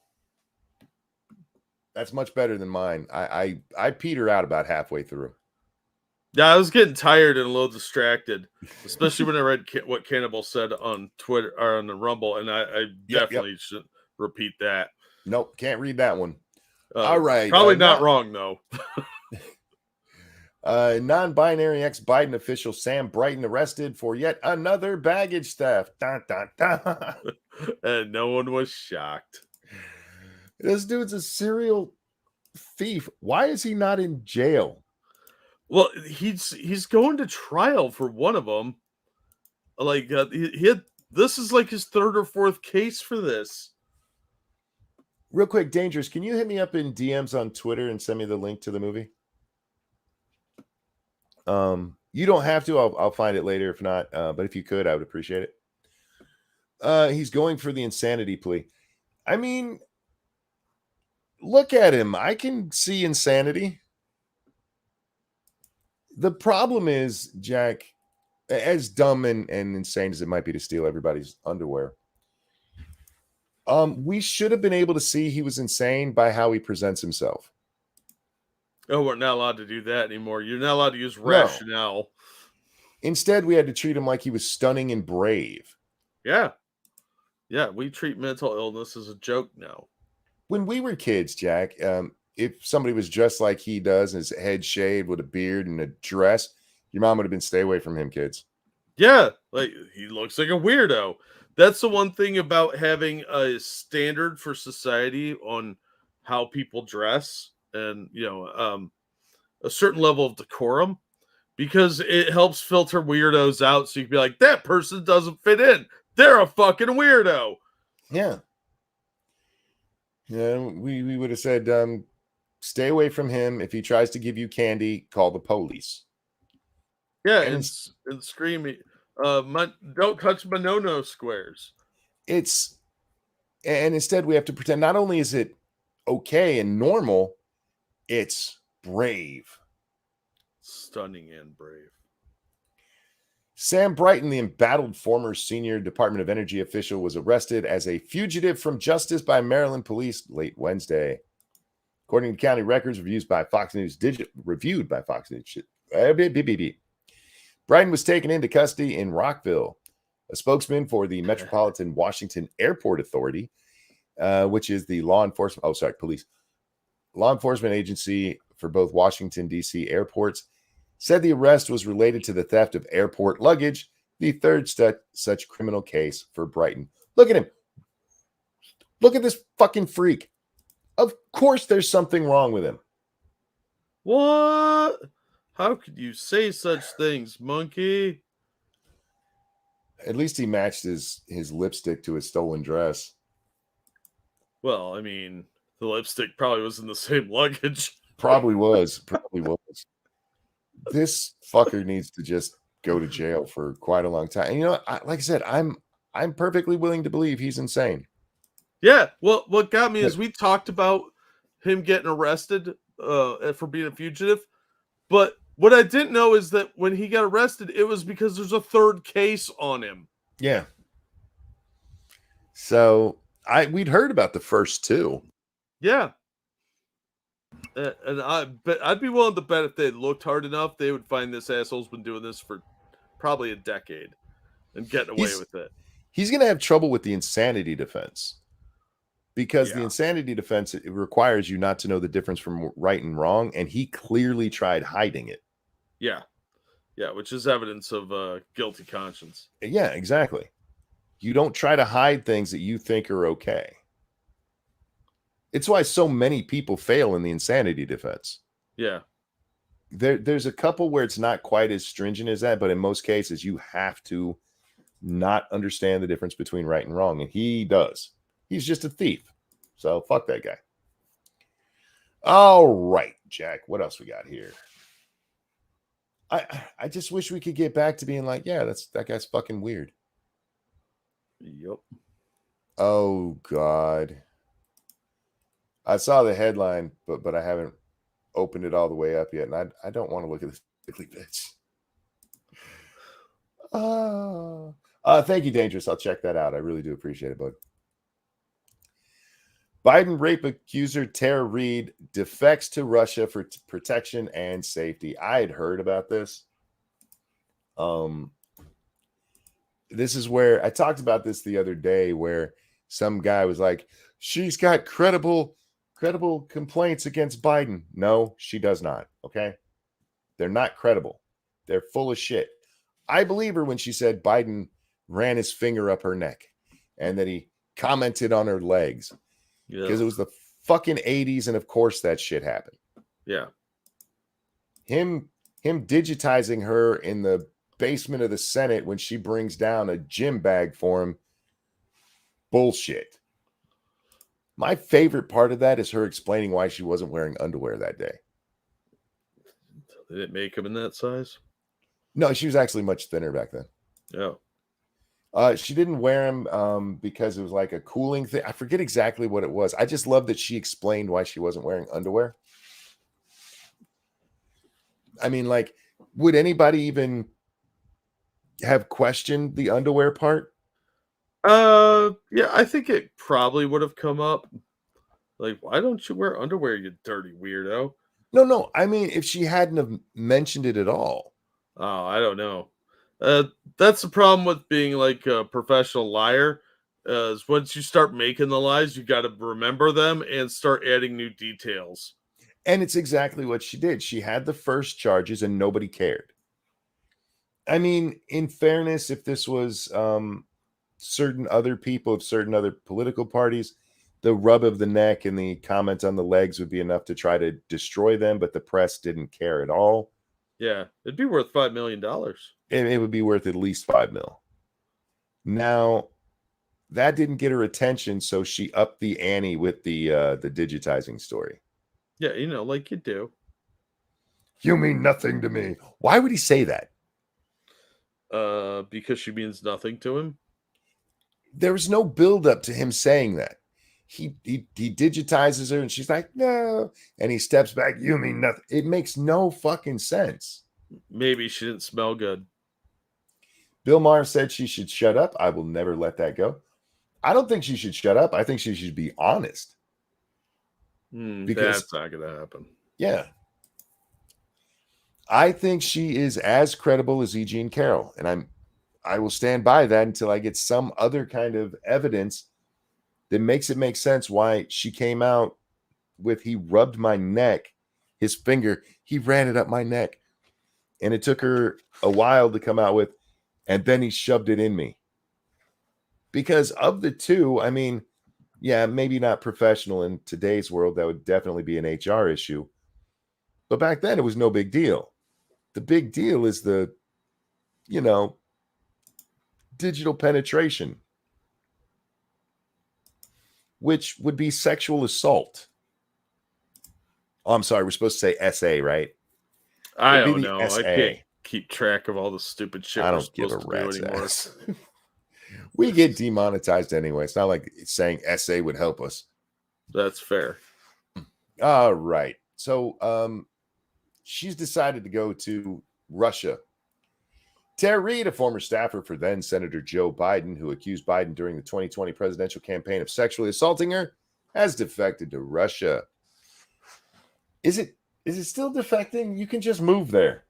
That's much better than mine. I petered out about halfway through. Yeah, I was getting tired and a little distracted, especially when I read what Cannibal said on Twitter or on the Rumble, and I definitely should repeat that. Nope, can't read that one. All right. Probably not wrong, though. Non-binary ex-Biden official Sam Brighton arrested for yet another baggage theft. Dun, dun, dun. And no one was shocked. This dude's a serial thief. Why is he not in jail? Well, he's going to trial for one of them. Like this is like his third or fourth case for this. Real quick, Dangerous, can you hit me up in DMs on Twitter and send me the link to the movie? You don't have to. I'll find it later if not. But if you could, I would appreciate it. He's going for the insanity plea. I mean, look at him. I can see insanity. The problem is, Jack, as dumb and insane as it might be to steal everybody's underwear, We should have been able to see he was insane by how he presents himself. Oh, we're not allowed to do that anymore. You're not allowed to use No. rationale. Instead, we had to treat him like he was stunning and brave. Yeah. Yeah, we treat mental illness as a joke now. When we were kids, Jack, if somebody was dressed like he does, his head shaved with a beard and a dress, your mom would have been, stay away from him, kids. Yeah, like he looks like a weirdo. That's the one thing about having a standard for society on how people dress and, a certain level of decorum, because it helps filter weirdos out. So you can be like, that person doesn't fit in. They're a fucking weirdo. Yeah. Yeah, we would have said, stay away from him. If he tries to give you candy, call the police. Yeah, and screaming, don't touch my no-no squares. And instead we have to pretend not only is it okay and normal, it's brave. Stunning and brave. Sam Brighton, the embattled former senior Department of Energy official, was arrested as a fugitive from justice by Maryland police late Wednesday. According to county records reviewed by Fox News Digital. Brighton was taken into custody in Rockville. A spokesman for the Metropolitan Washington Airport Authority, which is the law enforcement agency for both Washington, D.C. airports, said the arrest was related to the theft of airport luggage, the third such criminal case for Brighton. Look at him. Look at this fucking freak. Of course there's something wrong with him. What? How could you say such things, monkey? At least he matched his lipstick to his stolen dress. Well, I mean, the lipstick probably was in the same luggage. Probably was. This fucker needs to just go to jail for quite a long time. And like I said, I'm perfectly willing to believe he's insane. Yeah. Well, what got me is we talked about him getting arrested for being a fugitive, but what I didn't know is that when he got arrested, it was because there's a third case on him. Yeah. So we'd heard about the first two. Yeah. And I'd be willing to bet if they looked hard enough, they would find this asshole's been doing this for probably a decade and getting away with it. He's going to have trouble with the insanity defense because the insanity defense, it requires you not to know the difference from right and wrong. And he clearly tried hiding it. Yeah. Yeah. Which is evidence of guilty conscience. Yeah, exactly. You don't try to hide things that you think are okay. It's why so many people fail in the insanity defense. Yeah. There's a couple where it's not quite as stringent as that, but in most cases, you have to not understand the difference between right and wrong. And he does. He's just a thief. So fuck that guy. All right, Jack. What else we got here? I just wish we could get back to being like, yeah, that guy's fucking weird. Yep. Oh, God. I saw the headline, but I haven't opened it all the way up yet, and I don't want to look at this ugly bitch. Thank you, Dangerous. I'll check that out. I really do appreciate it, bud. Biden rape accuser Tara Reid defects to Russia for protection and safety. I had heard about this. This is where I talked about this the other day, where some guy was like, she's got credible complaints against Biden. No, she does not. Okay. They're not credible. They're full of shit. I believe her when she said Biden ran his finger up her neck and that he commented on her legs because it was the fucking 80s. And of course that shit happened. Yeah. Him digitizing her in the basement of the Senate when she brings down a gym bag for him. Bullshit. My favorite part of that is her explaining why she wasn't wearing underwear that day. Did it make him in that size? No, she was actually much thinner back then. Yeah. She didn't wear them because it was like a cooling thing. I forget exactly what it was. I just love that she explained why she wasn't wearing underwear. I mean, like, would anybody even have questioned the underwear part? Yeah, I think it probably would have come up. Like, why don't you wear underwear, you dirty weirdo? No. I mean, if she hadn't have mentioned it at all. Oh, I don't know. Uh, that's the problem with being like a professional liar. Is once you start making the lies, you got to remember them and start adding new details. And it's exactly what she did. She had the first charges and nobody cared. I mean, in fairness, if this was certain other people of certain other political parties, the rub of the neck and the comment on the legs would be enough to try to destroy them, but the press didn't care at all. Yeah, it'd be worth $5 million. It would be worth at least 5 mil. Now, that didn't get her attention, so she upped the ante with the digitizing story. Yeah, like you do. You mean nothing to me. Why would he say that? Because she means nothing to him. There was no buildup to him saying that. He digitizes her and she's like, no. And he steps back. You mean nothing. It makes no fucking sense. Maybe she didn't smell good. Bill Maher said she should shut up. I will never let that go. I don't think she should shut up. I think she should be honest. Because that's not going to happen. Yeah. I think she is as credible as E.G. and Carroll. And I will stand by that until I get some other kind of evidence that makes it make sense why she came out with he rubbed my neck, his finger, he ran it up my neck. And it took her a while to come out with, and then he shoved it in me. Because of the two, I mean, yeah, maybe not professional in today's world. That would definitely be an HR issue. But back then, it was no big deal. The big deal is the, digital penetration, which would be sexual assault. Oh, I'm sorry. We're supposed to say SA, right? I don't know. SA. I can't keep track of all the stupid shit I we're don't give a supposed to do anymore. rat's ass. We get demonetized anyway. It's not like saying SA would help us. That's fair. All right. So she's decided to go to Russia. Tara Reid, a former staffer for then Senator Joe Biden, who accused Biden during the 2020 presidential campaign of sexually assaulting her, has defected to Russia. Is it still defecting? You can just move there.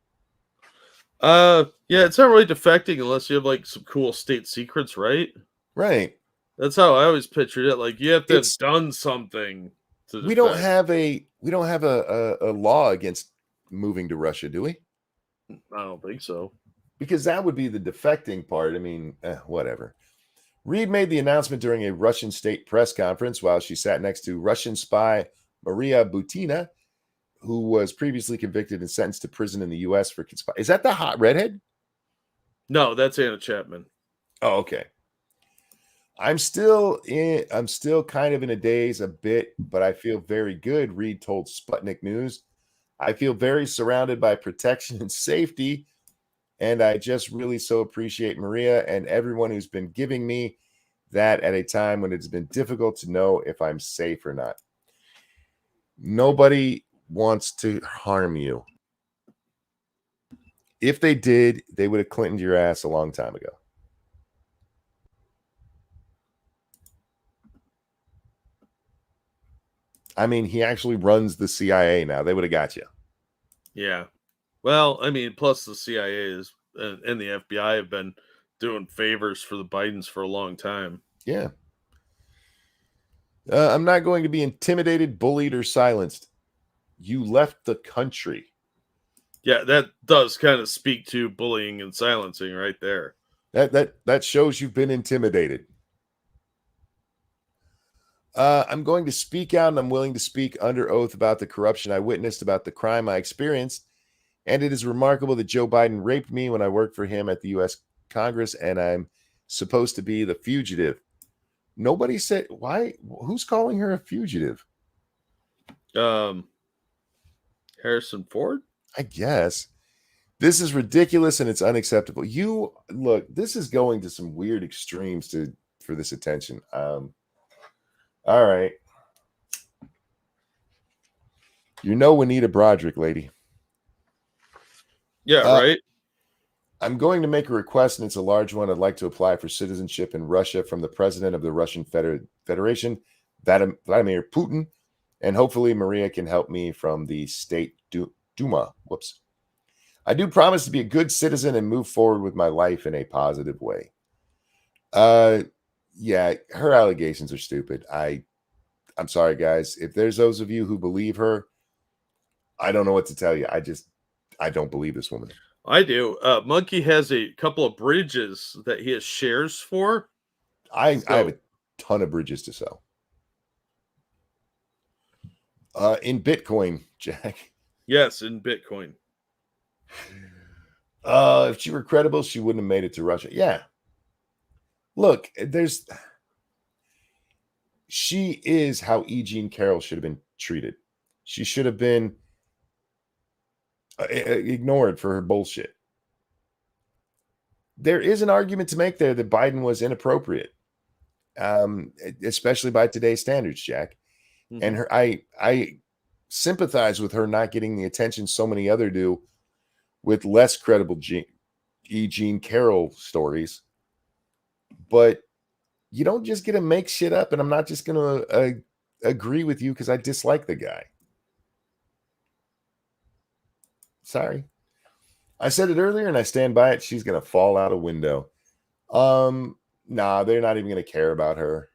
Yeah, it's not really defecting unless you have like some cool state secrets, right? Right. That's how I always pictured it. Like you have to have done something to defect. We don't have a law against moving to Russia, do we? I don't think so. Because that would be the defecting part. I mean, whatever. Reid made the announcement during a Russian state press conference while she sat next to Russian spy Maria Butina, who was previously convicted and sentenced to prison in the U.S. for conspiring. Is that the hot redhead? No, that's Anna Chapman. Oh, okay. I'm still kind of in a daze a bit, but I feel very good, Reid told Sputnik News. I feel very surrounded by protection and safety, and I just really so appreciate Maria and everyone who's been giving me that at a time when it's been difficult to know if I'm safe or not. Nobody wants to harm you. If they did, they would have Clintoned your ass a long time ago. I mean, he actually runs the CIA now. They would have got you. Yeah. Well, I mean, plus the CIA is and the FBI have been doing favors for the Bidens for a long time. Yeah. I'm not going to be intimidated, bullied, or silenced. You left the country. Yeah, that does kind of speak to bullying and silencing right there. That shows you've been intimidated. I'm going to speak out, and I'm willing to speak under oath about the corruption I witnessed, about the crime I experienced. And it is remarkable that Joe Biden raped me when I worked for him at the U.S. Congress, and I'm supposed to be the fugitive. Nobody said why. Who's calling her a fugitive? Harrison Ford? I guess. This is ridiculous and it's unacceptable. You look, this is going to some weird extremes for this attention. All right. You know Juanita Broderick, lady. Yeah, right. I'm going to make a request, and it's a large one. I'd like to apply for citizenship in Russia from the president of the Russian Federation, Vladimir Putin, and hopefully Maria can help me from the state Duma. Whoops. I do promise to be a good citizen and move forward with my life in a positive way. Yeah, her allegations are stupid. I'm sorry, guys. If there's those of you who believe her, I don't know what to tell you. I don't believe this woman. I do. Monkey has a couple of bridges that he has shares for. I have a ton of bridges to sell. In Bitcoin, Jack. Yes, in Bitcoin. If she were credible, she wouldn't have made it to Russia. Yeah. Look, she is how E. Jean Carroll should have been treated. She should have been ignored for her bullshit. There is an argument to make there that Biden was inappropriate, especially by today's standards, Jack. Mm-hmm. And I sympathize with her not getting the attention so many other do with less credible E. Jean Carroll stories. But you don't just get to make shit up, and I'm not just going to agree with you because I dislike the guy. Sorry. I said it earlier, and I stand by it. She's going to fall out a window. Nah, they're not even going to care about her.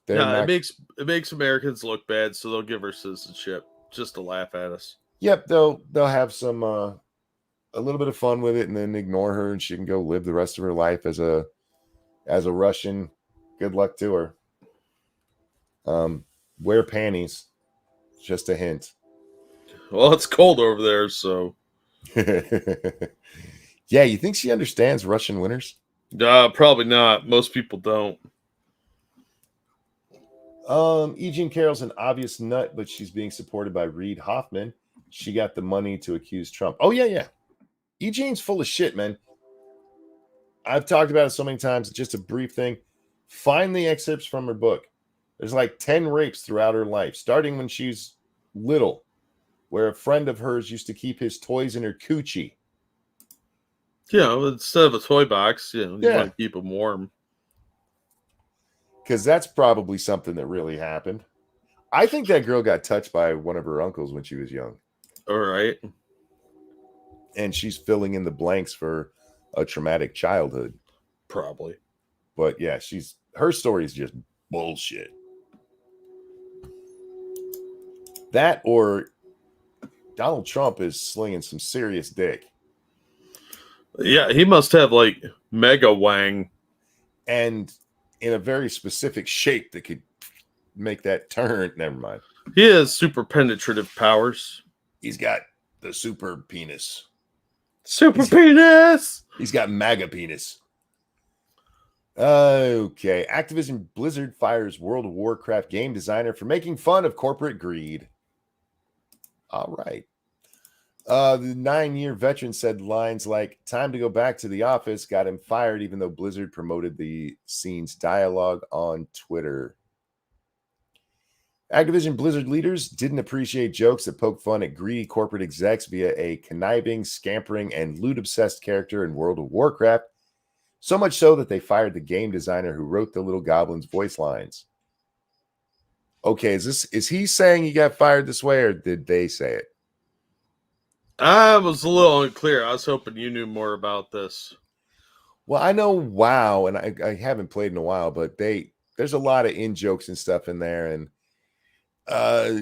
It makes Americans look bad, so they'll give her citizenship just to laugh at us. Yep, they'll have some a little bit of fun with it, and then ignore her, and she can go live the rest of her life as a Russian. Good luck to her. Wear panties. Just a hint. Well, it's cold over there, so. Yeah, you think she understands Russian winters? Probably not. Most people don't. E. Jean Carroll's an obvious nut, but she's being supported by Reid Hoffman. She got the money to accuse Trump. Oh, yeah. E. Jean's full of shit, man. I've talked about it so many times. It's just a brief thing. Find the excerpts from her book. There's like 10 rapes throughout her life, starting when she's little, where a friend of hers used to keep his toys in her coochie. Yeah, instead of a toy box, you want to keep them warm. Because that's probably something that really happened. I think that girl got touched by one of her uncles when she was young. All right. And she's filling in the blanks for a traumatic childhood. Probably. But yeah, her story is just bullshit. That or Donald Trump is slinging some serious dick. Yeah, he must have like mega wang. And in a very specific shape that could make that turn. Never mind. He has super penetrative powers. He's got the super penis. Penis! He's got MAGA penis. Okay. Activision Blizzard fires World of Warcraft game designer for making fun of corporate greed. All right. The 9-year veteran said lines like, "Time to go back to the office," got him fired, even though Blizzard promoted the scene's dialogue on Twitter. Activision Blizzard leaders didn't appreciate jokes that poke fun at greedy corporate execs via a conniving, scampering, and loot-obsessed character in World of Warcraft, so much so that they fired the game designer who wrote the Little Goblin's voice lines. Okay, is he saying he got fired this way, or did they say it? I was a little unclear. I was hoping you knew more about this. Well, I know WoW, and I haven't played in a while, but there's a lot of in-jokes and stuff in there, and all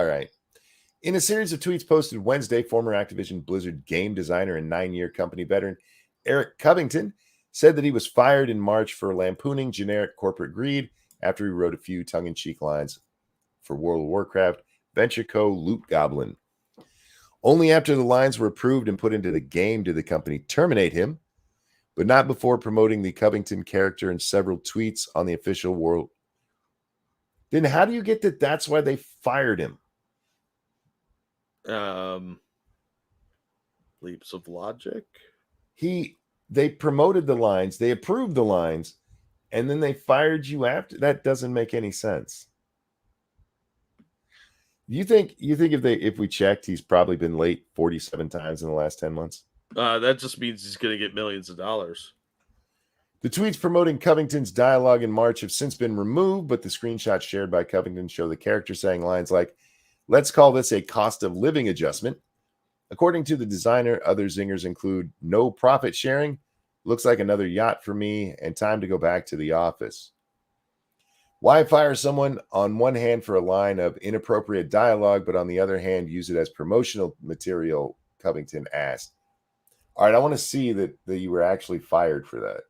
right. In a series of tweets posted Wednesday, former Activision Blizzard game designer and 9-year company veteran Eric Covington said that he was fired in March for lampooning generic corporate greed after he wrote a few tongue-in-cheek lines for World of Warcraft venture co Loot Goblin. Only after the lines were approved and put into the game did the company terminate him, but not before promoting the Covington character in several tweets on the official World. Then how do you get that that's why they fired him? Leaps of logic. They promoted the lines, they approved the lines, and then they fired you after. That doesn't make any sense. You think if we checked, he's probably been late 47 times in the last 10 months? That just means he's going to get millions of dollars. The tweets promoting Covington's dialogue in March have since been removed, but the screenshots shared by Covington show the character saying lines like, "Let's call this a cost of living adjustment." According to the designer, other zingers include "no profit sharing," "looks like another yacht for me," and "time to go back to the office." Why fire someone on one hand for a line of inappropriate dialogue, but on the other hand use it as promotional material? Covington asked. All right, I want to see that you were actually fired for that.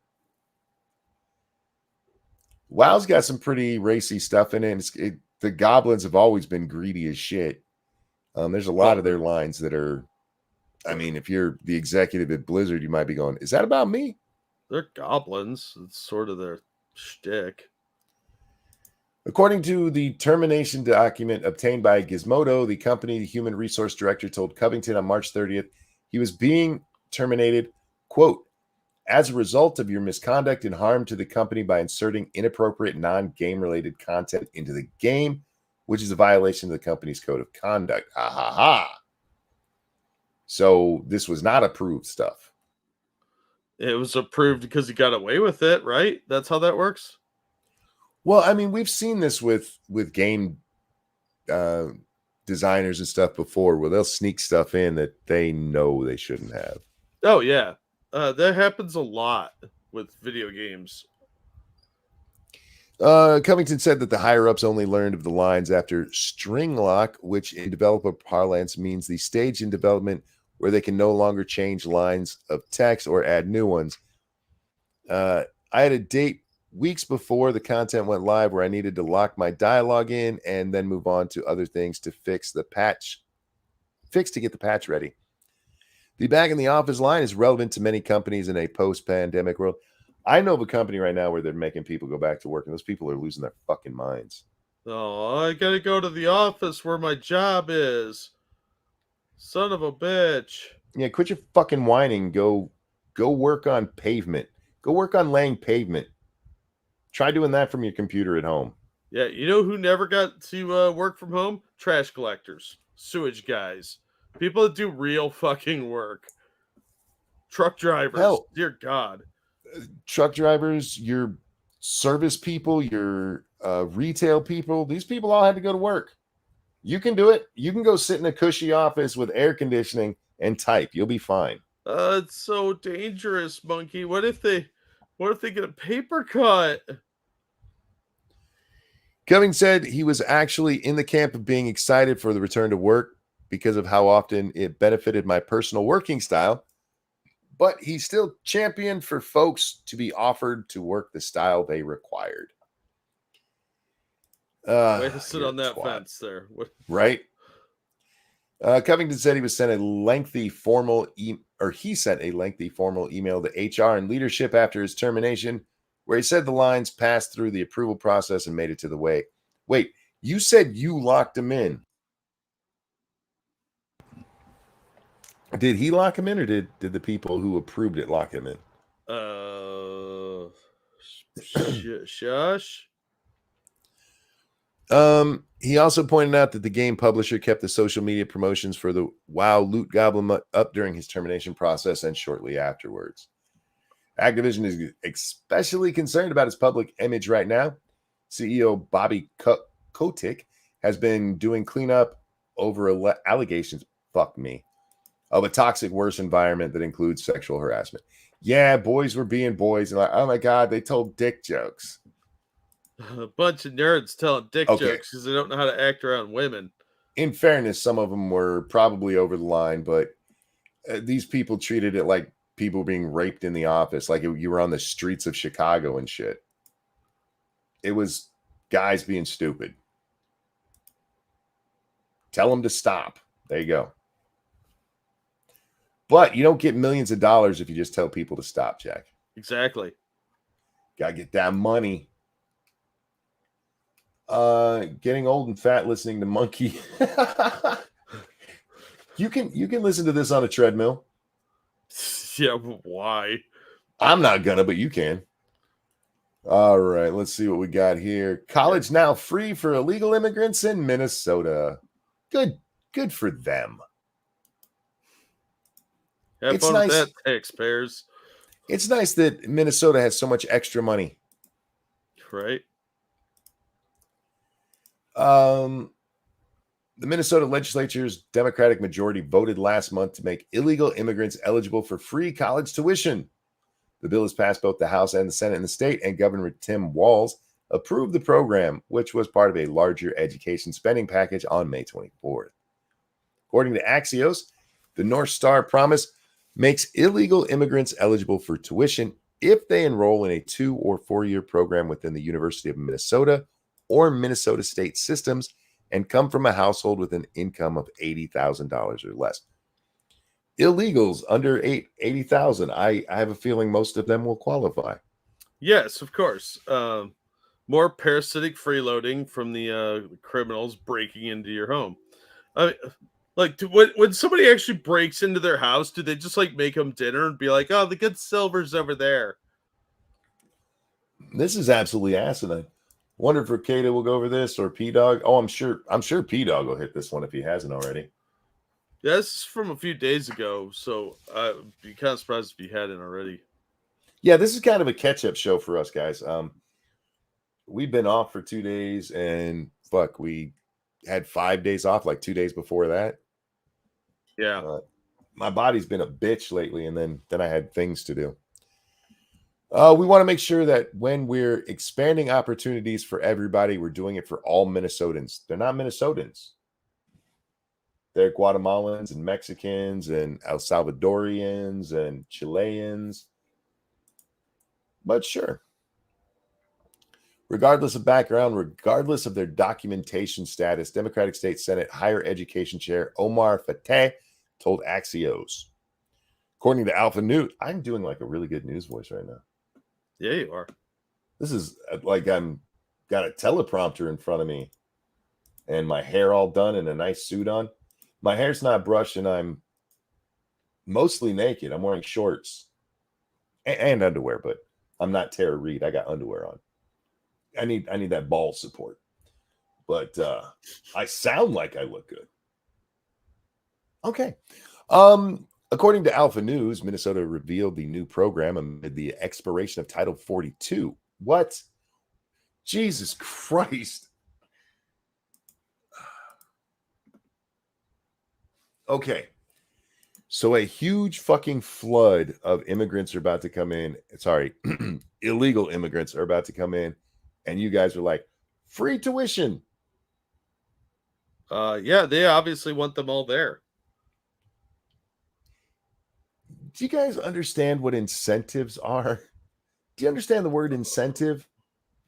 WoW's got some pretty racy stuff in it. The goblins have always been greedy as shit. There's a lot of their lines that are, I mean, if you're the executive at Blizzard, you might be going, is that about me? They're goblins. It's sort of their shtick. According to the termination document obtained by Gizmodo, the company human resource director told Covington on March 30th he was being terminated, quote, "as a result of your misconduct and harm to the company by inserting inappropriate non-game related content into the game, which is a violation of the company's code of conduct." Ha ha ha. So this was not approved stuff. It was approved because he got away with it, right? That's how that works. Well, I mean, we've seen this with game designers and stuff before, where they'll sneak stuff in that they know they shouldn't have. Oh yeah, that happens a lot with video games. Covington said that the higher-ups only learned of the lines after string lock, which in developer parlance means the stage in development where they can no longer change lines of text or add new ones. I had a date weeks before the content went live where I needed to lock my dialogue in and then move on to other things to get the patch ready. The back in the office line is relevant to many companies in a post-pandemic world. I know of a company right now where they're making people go back to work, and those people are losing their fucking minds. Oh, I gotta go to the office where my job is. Son of a bitch. Yeah, quit your fucking whining. Go work on pavement. Go work on laying pavement. Try doing that from your computer at home. Yeah, you know who never got to work from home? Trash collectors, sewage guys, people that do real fucking work. Truck drivers. Hell, dear God. Truck drivers, your service people, your retail people, these people all had to go to work. You can do it. You can go sit in a cushy office with air conditioning and type. You'll be fine. It's so dangerous, Monkey. What if they get a paper cut? Covington said he was actually in the camp of being excited for the return to work because of how often it benefited my personal working style. But he still championed for folks to be offered to work the style they required. Way to sit on that fence there. Right? Covington said he sent a lengthy formal email to HR and leadership after his termination, where he said the lines passed through the approval process and made it to the way. Wait, you said you locked him in. Did he lock him in, or did the people who approved it lock him in? Shush. He also pointed out that the game publisher kept the social media promotions for the WoW Loot Goblin up during his termination process and shortly afterwards. Activision is especially concerned about its public image right now. CEO Bobby Kotick has been doing cleanup over allegations, of a toxic work environment that includes sexual harassment. Yeah, boys were being boys, and like, oh my God, they told dick jokes. A bunch of nerds telling dick jokes because they don't know how to act around women. In fairness, some of them were probably over the line, but these people treated it like people being raped in the office, like you were on the streets of Chicago and shit. It was guys being stupid. Tell them to stop. There you go. But you don't get millions of dollars if you just tell people to stop, Jack. Exactly. Gotta get that money. Getting old and fat listening to Monkey. You can listen to this on a treadmill. Yeah, why? I'm not gonna, but you can. All right, let's see what we got here. College now free for illegal immigrants in Minnesota. Good for them. Have It's fun with nice. that, taxpayers. It's nice that Minnesota has so much extra money. Right. The Minnesota legislature's Democratic majority voted last month to make illegal immigrants eligible for free college tuition. The bill has passed both the House and the Senate in the state, and Governor Tim Walz approved the program, which was part of a larger education spending package on May 24th. According to Axios, the North Star Promise makes illegal immigrants eligible for tuition if they enroll in a 2 or 4 year program within the University of Minnesota or Minnesota state systems and come from a household with an income of $80,000 or less. Illegals under 80,000, I have a feeling most of them will qualify. Yes, of course. More parasitic freeloading from the criminals breaking into your home. I mean, like, when somebody actually breaks into their house, do they just like make them dinner and be like, "Oh, the good silver's over there"? This is absolutely asinine. Wonder if Ricada will go over this or P Dog. Oh, I'm sure P Dog will hit this one if he hasn't already. Yeah, this is from a few days ago, so I'd be kind of surprised if you hadn't already. Yeah, this is kind of a catch-up show for us guys. We've been off for 2 days, and fuck, we had 5 days off like 2 days before that. Yeah. My body's been a bitch lately, and then I had things to do. We want to make sure that when we're expanding opportunities for everybody, we're doing it for all Minnesotans. They're not Minnesotans. They're Guatemalans and Mexicans and El Salvadorians and Chileans. But sure. Regardless of background, regardless of their documentation status, Democratic State Senate Higher Education Chair Omar Fateh told Axios. According to Alpha News, I'm doing like a really good news voice right now. Yeah, you are. This is like I'm got a teleprompter in front of me and my hair all done and a nice suit on. My hair's not brushed and I'm mostly naked. I'm wearing shorts and underwear, but I'm not Tara Reid. I got underwear on. I need that ball support. But I sound like I look good. Okay. According to Alpha News, Minnesota revealed the new program amid the expiration of Title 42. What? Jesus Christ. Okay. So a huge fucking flood of immigrants are about to come in. Sorry, illegal immigrants are about to come in. And you guys are like, free tuition. Yeah, they obviously want them all there. Do you guys understand what incentives are? Do you understand the word incentive?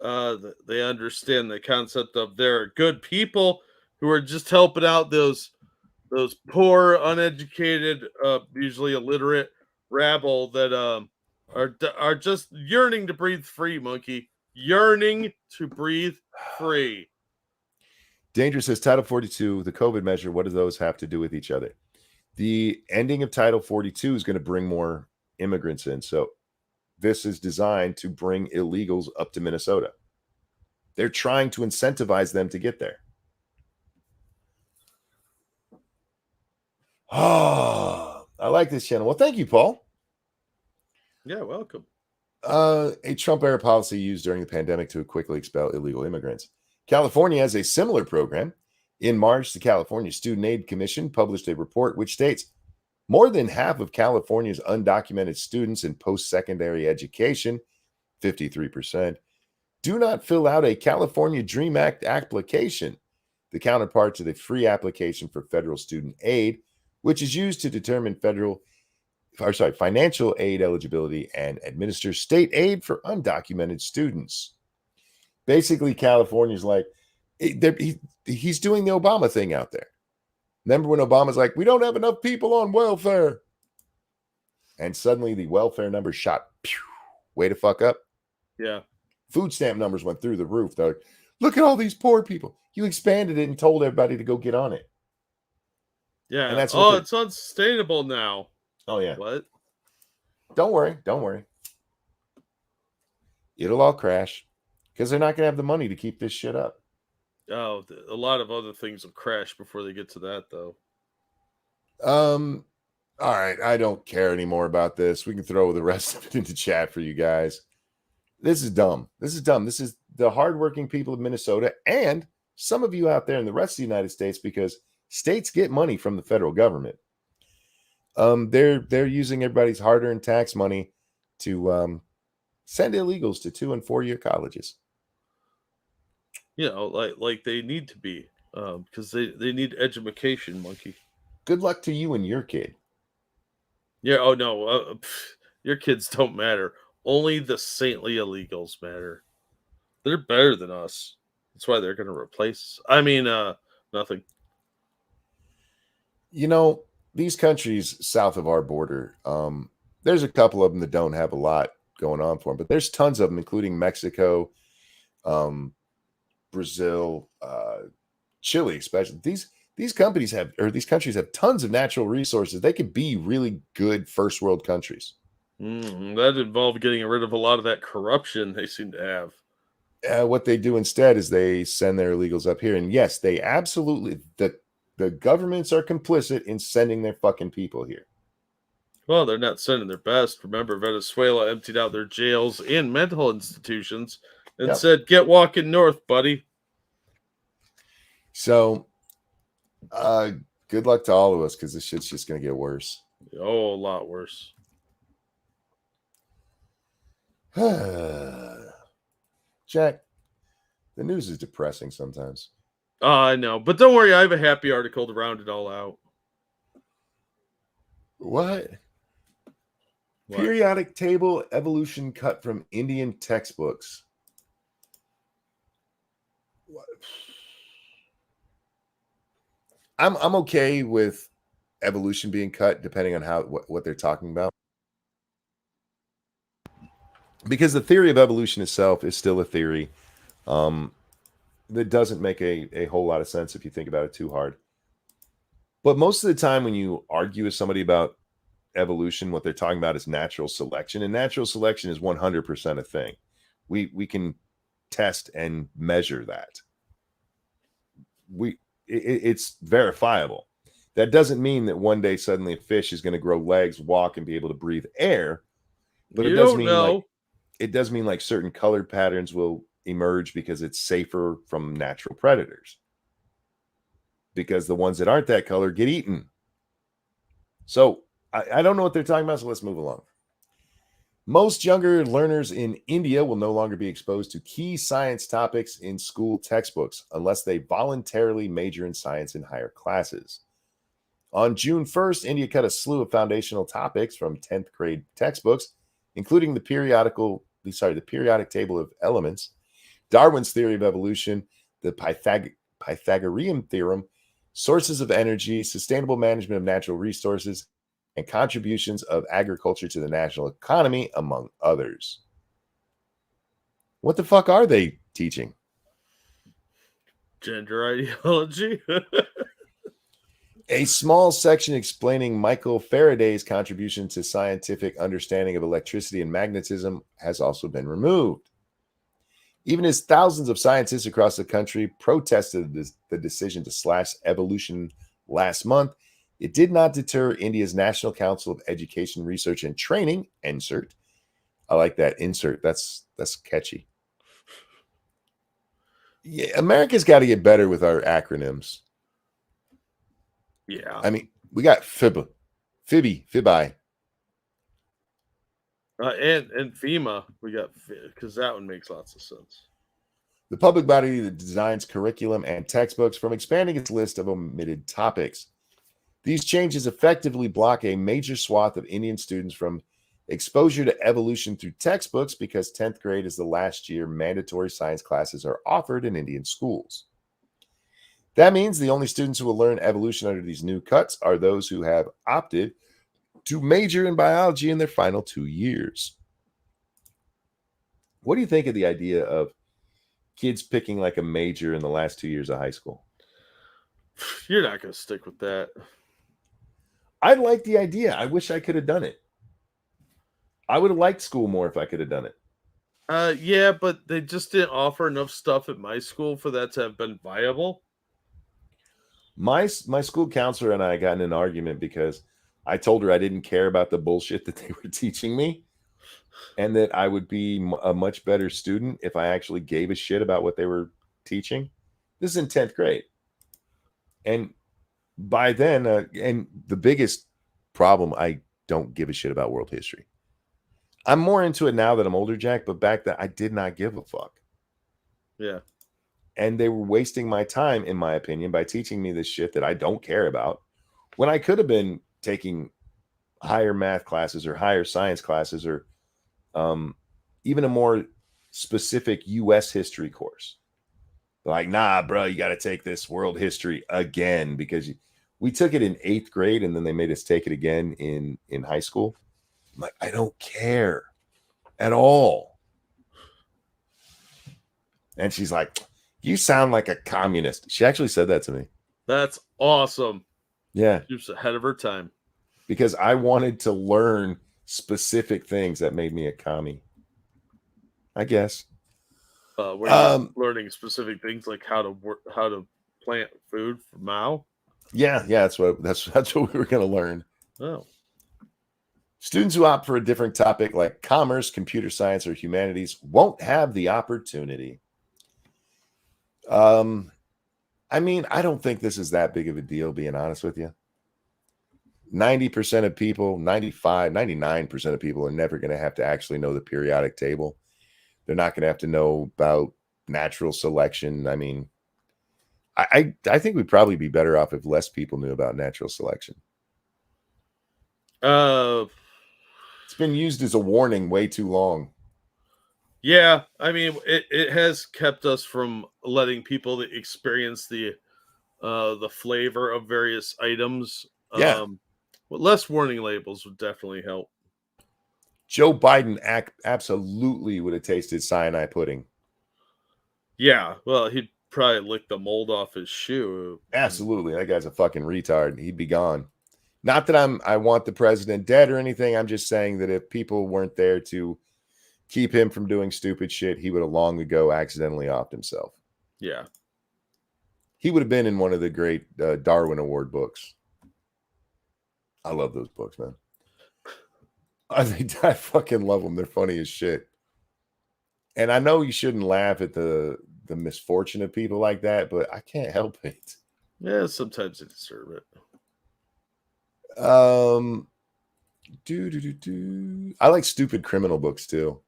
They understand the concept of there are good people who are just helping out those poor, uneducated, usually illiterate rabble that are just yearning to breathe free, monkey. Yearning to breathe free. Danger says Title 42, the COVID measure, what do those have to do with each other? The ending of Title 42 is going to bring more immigrants in. So this is designed to bring illegals up to Minnesota. They're trying to incentivize them to get there. Oh, I like this channel. Well, thank you, Paul. Yeah, welcome. A Trump-era policy used during the pandemic to quickly expel illegal immigrants. California has a similar program. In March, the California Student Aid Commission published a report which states more than half of California's undocumented students in post-secondary education, 53%, do not fill out a California Dream Act application, the counterpart to the free application for federal student aid, which is used to determine financial aid eligibility and administer state aid for undocumented students. Basically, California's like, he's doing the Obama thing out there. Remember when Obama's like, we don't have enough people on welfare. And suddenly the welfare numbers shot way to fuck up. Yeah. Food stamp numbers went through the roof. They're like, look at all these poor people. You expanded it and told everybody to go get on it. Yeah. And that's it's unsustainable now. Oh, yeah. What? Don't worry. It'll all crash because they're not going to have the money to keep this shit up. Oh, a lot of other things will crash before they get to that, though. All right, I don't care anymore about this. We can throw the rest of it into chat for you guys. This is dumb. This is dumb. This is the hardworking people of Minnesota and some of you out there in the rest of the United States, because states get money from the federal government. They're using everybody's hard-earned tax money to send illegals to 2 and 4 year colleges. You know, like they need to be, because they need education, monkey. Good luck to you and your kid. Yeah. Oh no, your kids don't matter. Only the saintly illegals matter. They're better than us. That's why they're going to replace. I mean, nothing. You know, these countries south of our border, there's a couple of them that don't have a lot going on for them, but there's tons of them, including Mexico, Brazil, Chile, especially. These companies have, or these countries have tons of natural resources. They could be really good first world countries. That involved getting rid of a lot of that corruption they seem to have. What they do instead is they send their illegals up here, and yes, they absolutely the governments are complicit in sending their fucking people here. Well, they're not sending their best. Remember, Venezuela emptied out their jails and mental institutions and said, "Get walking north, buddy." So, good luck to all of us, because this shit's just going to get worse. Oh, a lot worse. Jack, the news is depressing sometimes. I know, but don't worry. I have a happy article to round it all out. What? Periodic table evolution cut from Indian textbooks. What? I'm okay with evolution being cut, depending on what they're talking about, because the theory of evolution itself is still a theory. That doesn't make a whole lot of sense if you think about it too hard. But most of the time, when you argue with somebody about evolution, what they're talking about is natural selection, and natural selection is 100% a thing. We can test and measure that. It's verifiable. That doesn't mean that one day suddenly a fish is going to grow legs, walk, and be able to breathe air. But it does mean like certain color patterns will emerge because it's safer from natural predators, because the ones that aren't that color get eaten. So I don't know what they're talking about, so let's move along. Most younger learners in India will no longer be exposed to key science topics in school textbooks unless they voluntarily major in science in higher classes. On June 1st, India cut a slew of foundational topics from 10th grade textbooks, including the periodic table of elements, Darwin's theory of evolution, the Pythagorean theorem, sources of energy, sustainable management of natural resources, and contributions of agriculture to the national economy, among others. What the fuck are they teaching? Gender ideology. A small section explaining Michael Faraday's contribution to scientific understanding of electricity and magnetism has also been removed. Even as thousands of scientists across the country protested the decision to slash evolution last month, it did not deter India's National Council of Education, Research and Training, NSERT. I like that, insert. That's catchy. Yeah, America's got to get better with our acronyms. Yeah. I mean, we got FIBI. And FEMA, we got, because that one makes lots of sense. The public body that designs curriculum and textbooks from expanding its list of omitted topics. These changes effectively block a major swath of Indian students from exposure to evolution through textbooks, because 10th grade is the last year mandatory science classes are offered in Indian schools. That means the only students who will learn evolution under these new cuts are those who have opted to major in biology in their final 2 years. What do you think of the idea of kids picking like a major in the last 2 years of high school? You're not going to stick with that. I like the idea. I wish I could have done it. I would have liked school more if I could have done it. Yeah, but they just didn't offer enough stuff at my school for that to have been viable. My school counselor and I got in an argument because I told her I didn't care about the bullshit that they were teaching me, and that I would be a much better student if I actually gave a shit about what they were teaching. This is in 10th grade. And by then, and the biggest problem, I don't give a shit about world history. I'm more into it now that I'm older, Jack, but back then I did not give a fuck. Yeah. And they were wasting my time, in my opinion, by teaching me this shit that I don't care about when I could have been taking higher math classes or higher science classes or even a more specific US history course. Like, nah, bro, you got to take this world history again because we took it in 8th grade and then they made us take it again in high school. I'm like, I don't care at all. And she's like, you sound like a communist. She actually said that to me. That's awesome. Yeah. She was ahead of her time. Because I wanted to learn specific things that made me a commie. I guess. Were you learning specific things like how to plant food for Mao? Yeah, that's what we were going to learn. Oh. Students who opt for a different topic like commerce, computer science, or humanities won't have the opportunity. I mean, I don't think this is that big of a deal, being honest with you. 90% of people, 95, 99% of people are never going to have to actually know the periodic table. They're not going to have to know about natural selection. I mean, I think we'd probably be better off if less people knew about natural selection. It's been used as a warning way too long. Yeah, I mean, it has kept us from letting people experience the flavor of various items. Yeah. But less warning labels would definitely help. Joe Biden absolutely would have tasted cyanide pudding. Yeah, well, he'd probably lick the mold off his shoe. Absolutely. That guy's a fucking retard. He'd be gone. Not that I want the president dead or anything. I'm just saying that if people weren't there to keep him from doing stupid shit, he would have long ago accidentally offed himself. Yeah. He would have been in one of the great Darwin Award books. I love those books, man. I fucking love them. They're funny as shit. And I know you shouldn't laugh at the misfortune of people like that, but I can't help it. Yeah, sometimes they deserve it. I like stupid criminal books too.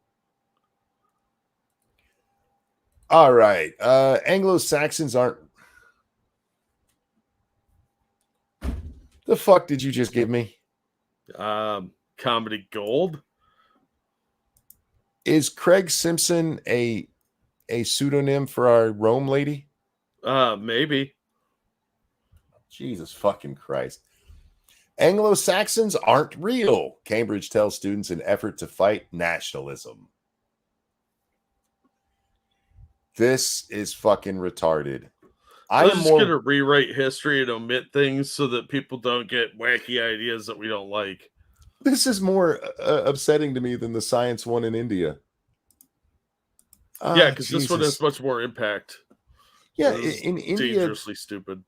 All right. Anglo-Saxons aren't. The fuck did you just give me? Comedy gold. Is Craig Simpson a pseudonym for our Rome lady? Maybe. Jesus fucking Christ. Anglo-Saxons aren't real, Cambridge tells students in effort to fight nationalism. This is fucking retarded. I'm just going to rewrite history and omit things so that people don't get wacky ideas that we don't like. This is more upsetting to me than the science one in India. Yeah, because this one has much more impact. Yeah, in India, dangerously stupid.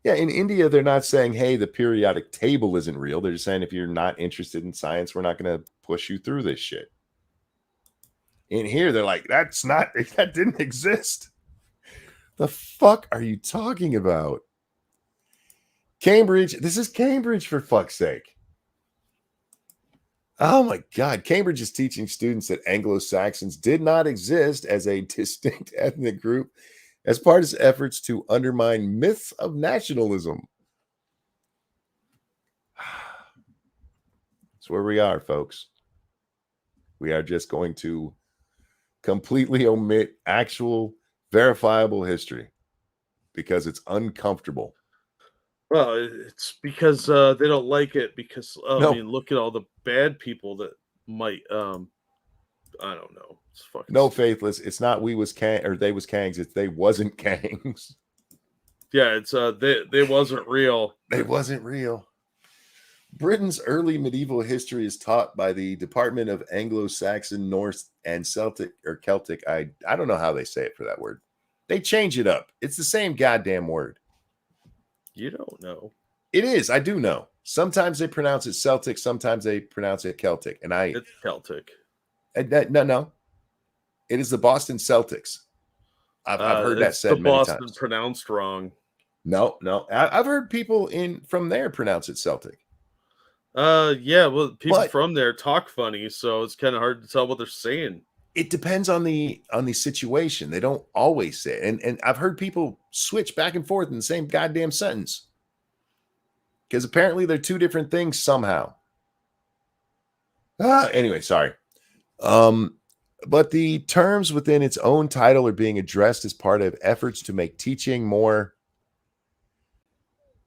Yeah, in India, they're not saying, hey, the periodic table isn't real. They're just saying, if you're not interested in science, we're not going to push you through this shit. In here, they're like, that didn't exist. The fuck are you talking about? Cambridge, this is Cambridge, for fuck's sake. Oh my God. Cambridge is teaching students that Anglo-Saxons did not exist as a distinct ethnic group as part of its efforts to undermine myths of nationalism. That's where we are, folks. We are just going to completely omit actual verifiable history because it's uncomfortable. Well, it's because they don't like it because No. I mean, look at all the bad people that might I don't know. It's fucking no, stupid. Faithless. It's not we was Kang or they was Kangs. It's they wasn't Kangs. Yeah, it's they wasn't real. They wasn't real. Britain's early medieval history is taught by the Department of Anglo-Saxon, Norse, and Celtic or Celtic. I don't know how they say it for that word. They change it up. It's the same goddamn word. You don't know. It is. I do know. Sometimes they pronounce it Celtic. Sometimes they pronounce it Celtic. And It's Celtic. No. It is the Boston Celtics. I've heard that said many Boston times. Pronounced wrong. No. I've heard people from there pronounce it Celtic. Yeah, well, people from there talk funny, so it's kind of hard to tell what they're saying. It depends on the situation. They don't always say it. And I've heard people switch back and forth in the same goddamn sentence. Because apparently they're two different things somehow. Anyway, sorry. But the terms within its own title are being addressed as part of efforts to make teaching more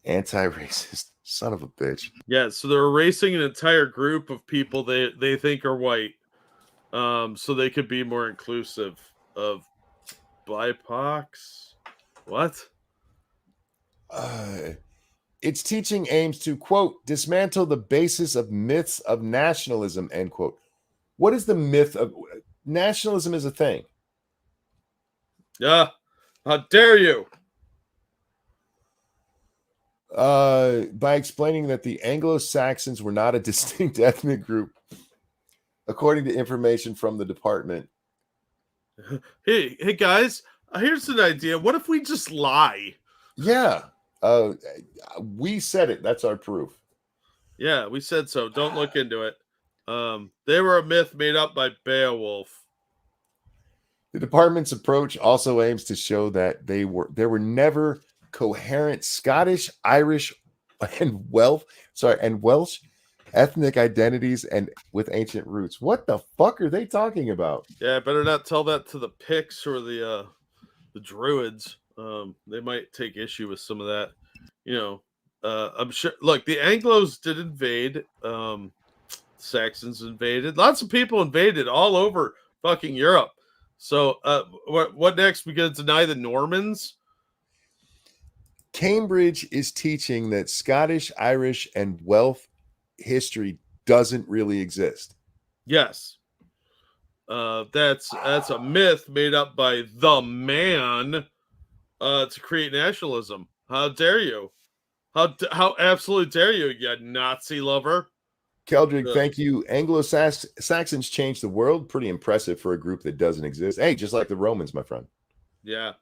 anti-racist. Son of a bitch. Yeah, so they're erasing an entire group of people they think are white, so they could be more inclusive of BIPOCs. What? Its teaching aims to, quote, dismantle the basis of myths of nationalism, end quote. What is the myth of nationalism is a thing? Yeah, how dare you? By explaining that the Anglo-Saxons were not a distinct ethnic group, according to information from the department. Hey guys, here's an idea. What if we just lie? Yeah. We said it. That's our proof. Yeah, we said so. Don't look into it. They were a myth made up by Beowulf. The department's approach also aims to show that there were never coherent Scottish, Irish, and Welsh ethnic identities and with ancient roots. What the fuck are they talking about? Yeah, better not tell that to the Picts or the Druids. They might take issue with some of that. You know, I'm sure. Look, the Anglos did invade. Saxons invaded. Lots of people invaded all over fucking Europe. So, what next? We gonna deny the Normans? Cambridge is teaching that Scottish, Irish, and Welsh history doesn't really exist. Yes. That's a myth made up by the man to create nationalism. How dare you? How absolutely dare you, you Nazi lover? Keldrick, thank you. Anglo-Saxons changed the world. Pretty impressive for a group that doesn't exist. Hey, just like the Romans, my friend. Yeah.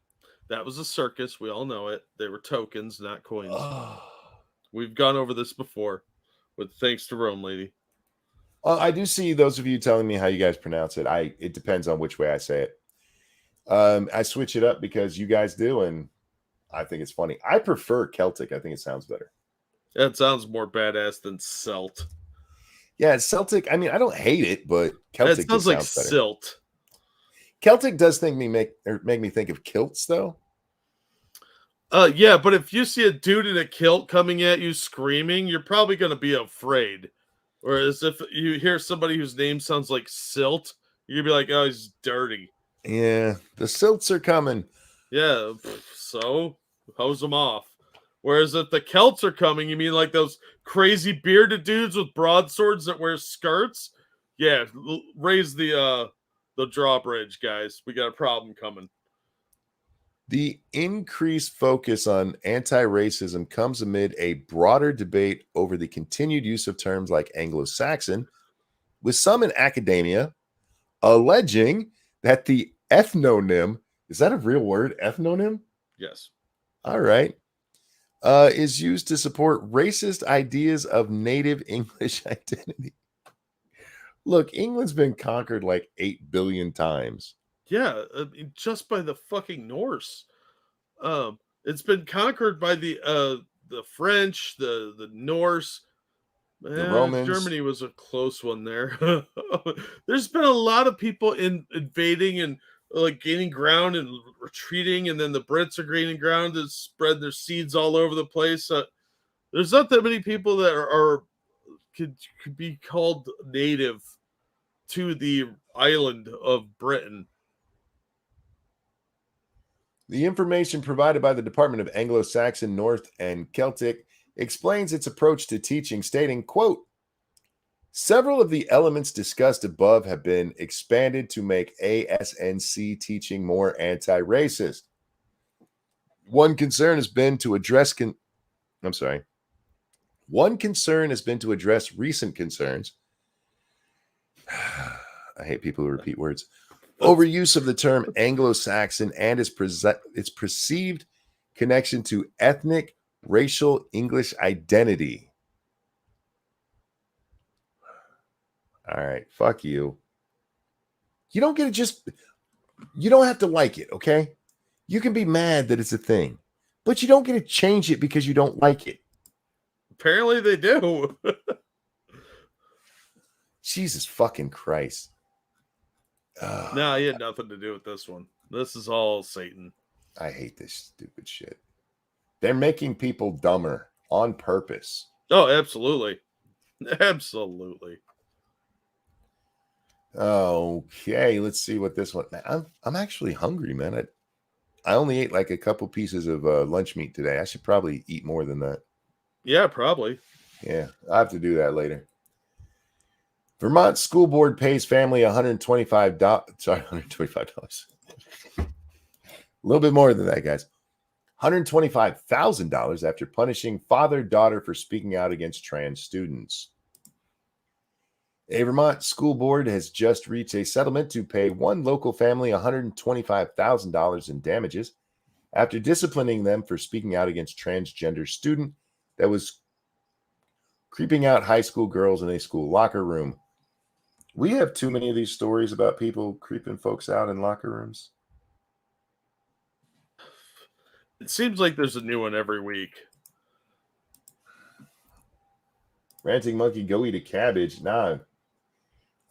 That was a circus. We all know it. They were tokens, not coins. We've gone over this before with thanks to Rome Lady. I do see those of you telling me how you guys pronounce it. It depends on which way I say it. I switch it up because you guys do, and I think it's funny. I prefer Celtic. I think it sounds better. That sounds more badass than Celt. Yeah, Celtic. I mean, I don't hate it, but Celtic sounds like better. Silt. Celtic does make me think of kilts, though. Yeah, but if you see a dude in a kilt coming at you screaming, you're probably going to be afraid. Whereas if you hear somebody whose name sounds like Silt, you're going to be like, oh, he's dirty. Yeah, the Silts are coming. Yeah, so hose them off. Whereas if the Celts are coming, you mean like those crazy bearded dudes with broadswords that wear skirts? Yeah, raise the drawbridge, guys. We got a problem coming. The increased focus on anti-racism comes amid a broader debate over the continued use of terms like Anglo-Saxon, with some in academia alleging that the ethnonym, is that a real word, ethnonym? Yes. All right. Is used to support racist ideas of native English identity. Look, England's been conquered like 8 billion times. Yeah, just by the fucking Norse. It's been conquered by the French, the Norse. The Romans. Germany was a close one there. There's been a lot of people invading and like gaining ground and retreating, and then the Brits are gaining ground to spread their seeds all over the place. There's not that many people that could be called native to the island of Britain. The information provided by the Department of Anglo-Saxon, North, and Celtic explains its approach to teaching, stating, quote, several of the elements discussed above have been expanded to make ASNC teaching more anti-racist. One concern has been to address recent concerns. I hate people who repeat words. Overuse of the term Anglo-Saxon and its perceived connection to ethnic, racial English identity. All right, fuck you. You don't get to you don't have to like it, okay? You can be mad that it's a thing, but you don't get to change it because you don't like it. Apparently they do. Jesus fucking Christ. No, he had nothing to do with this one. This is all Satan. I hate this stupid shit. They're making people dumber on purpose. Oh, absolutely. Absolutely. Okay, let's see what this one. Man, I'm actually hungry, man. I only ate like a couple pieces of lunch meat today. I should probably eat more than that. Yeah, probably. Yeah, I have to do that later. Vermont School Board pays family $125. Sorry, $125. A little bit more than that, guys. $125,000 after punishing father-daughter for speaking out against trans students. A Vermont school board has just reached a settlement to pay one local family $125,000 in damages after disciplining them for speaking out against transgender student that was creeping out high school girls in a school locker room. We have too many of these stories about people creeping folks out in locker rooms. It seems like there's a new one every week. Ranting monkey, go eat a cabbage. Nah.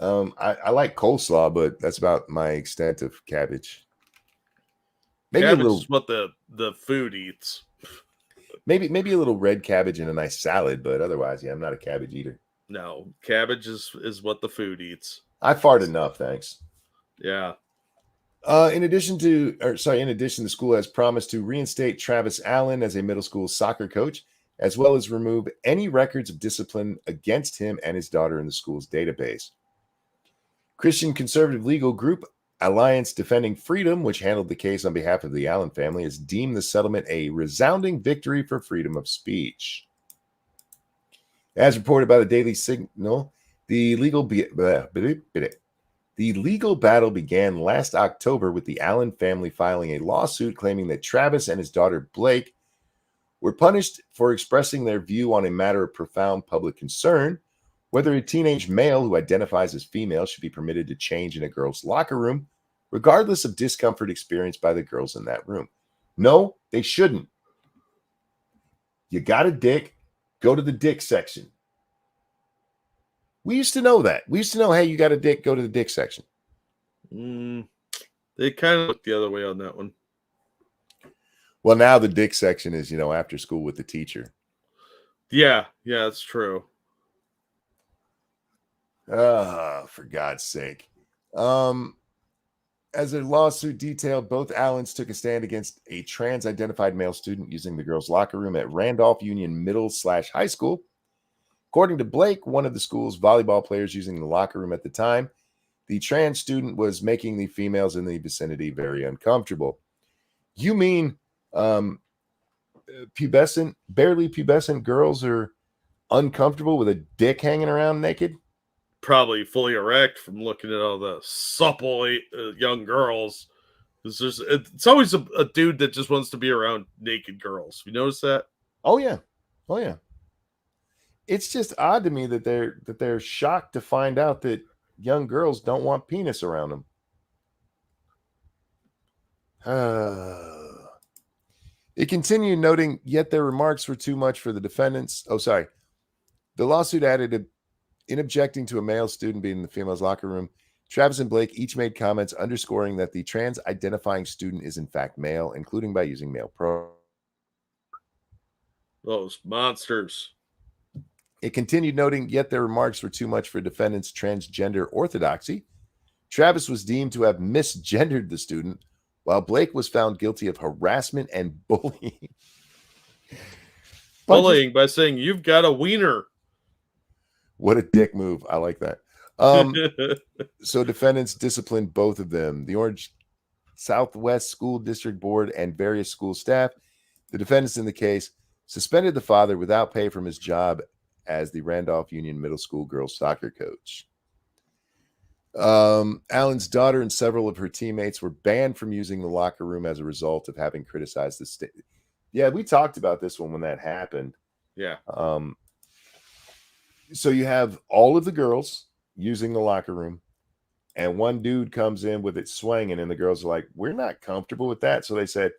I like coleslaw, but that's about my extent of cabbage. Maybe Cabbage a little, is what the food eats. maybe a little red cabbage in a nice salad, but otherwise, yeah, I'm not a cabbage eater. No, cabbage is what the food eats. I fart enough, thanks. Yeah. In addition, the school has promised to reinstate Travis Allen as a middle school soccer coach, as well as remove any records of discipline against him and his daughter in the school's database. Christian conservative legal group Alliance Defending Freedom, which handled the case on behalf of the Allen family, has deemed the settlement a resounding victory for freedom of speech. As reported by the Daily Signal, the legal battle began last October with the Allen family filing a lawsuit claiming that Travis and his daughter Blake were punished for expressing their view on a matter of profound public concern, whether a teenage male who identifies as female should be permitted to change in a girl's locker room, regardless of discomfort experienced by the girls in that room. No, they shouldn't. You got a dick, go to the dick section. We used to know that. We used to know, hey, you got a dick, go to the dick section. They kind of look the other way on that one. Well, now the dick section is, after school with the teacher. Yeah, that's true. For God's sake. As a lawsuit detailed, both Allens took a stand against a trans-identified male student using the girls' locker room at Randolph Union Middle/High School. According to Blake, one of the school's volleyball players using the locker room at the time, the trans student was making the females in the vicinity very uncomfortable. You mean barely pubescent girls are uncomfortable with a dick hanging around naked? Probably fully erect from looking at all the supple young girls. It's always a dude that just wants to be around naked girls. You notice that? Oh yeah. It's just odd to me that they're shocked to find out that young girls don't want penis around them. It continued, noting, yet their remarks were too much for the defendants. The lawsuit added, in objecting to a male student being in the female's locker room, Travis and Blake each made comments underscoring that the trans-identifying student is in fact male, including by using male pronouns. Those monsters. It continued, noting, yet their remarks were too much for defendants' transgender orthodoxy. Travis was deemed to have misgendered the student, while Blake was found guilty of harassment and bullying. bullying by saying you've got a wiener. What a dick move. I like that. So defendants disciplined both of them. The Orange Southwest School District Board and various school staff. The defendants in the case suspended the father without pay from his job as the Randolph Union Middle School girls soccer coach. Allen's daughter and several of her teammates were banned from using the locker room as a result of having criticized the state. Yeah, we talked about this one when that happened. Yeah. So you have all of the girls using the locker room, and one dude comes in with it swinging, and the girls are like, we're not comfortable with that. So they said,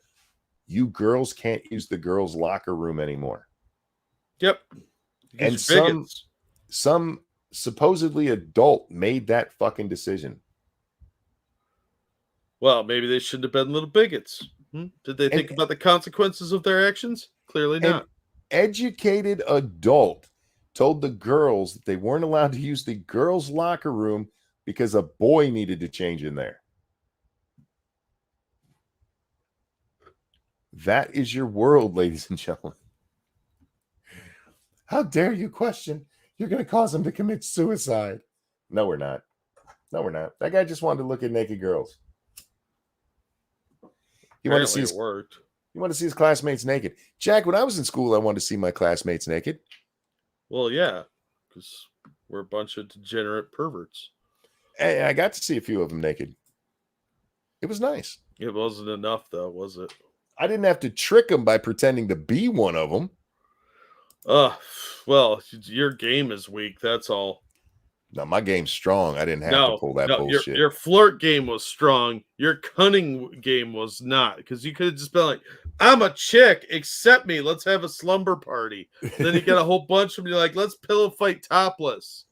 you girls can't use the girls' locker room anymore. Yep. And some supposedly adult made that fucking decision. Well, maybe they shouldn't have been little bigots. Did they think about the consequences of their actions? Clearly not. An educated adult told the girls that they weren't allowed to use the girls' locker room because a boy needed to change in there. That is your world, ladies and gentlemen. How dare you question? You're going to cause him to commit suicide. No, we're not. No, we're not. That guy just wanted to look at naked girls. You want to see his classmates naked. Jack, when I was in school, I wanted to see my classmates naked. Well, yeah, because we're a bunch of degenerate perverts. Hey, I got to see a few of them naked. It was nice. It wasn't enough, though, was it? I didn't have to trick them by pretending to be one of them. Well, your game is weak. That's all. No, my game's strong. I didn't have to pull that bullshit. Your flirt game was strong. Your cunning game was not, because you could have just been like, I'm a chick, accept me. Let's have a slumber party. Then you get a whole bunch of them. You're like, let's pillow fight topless.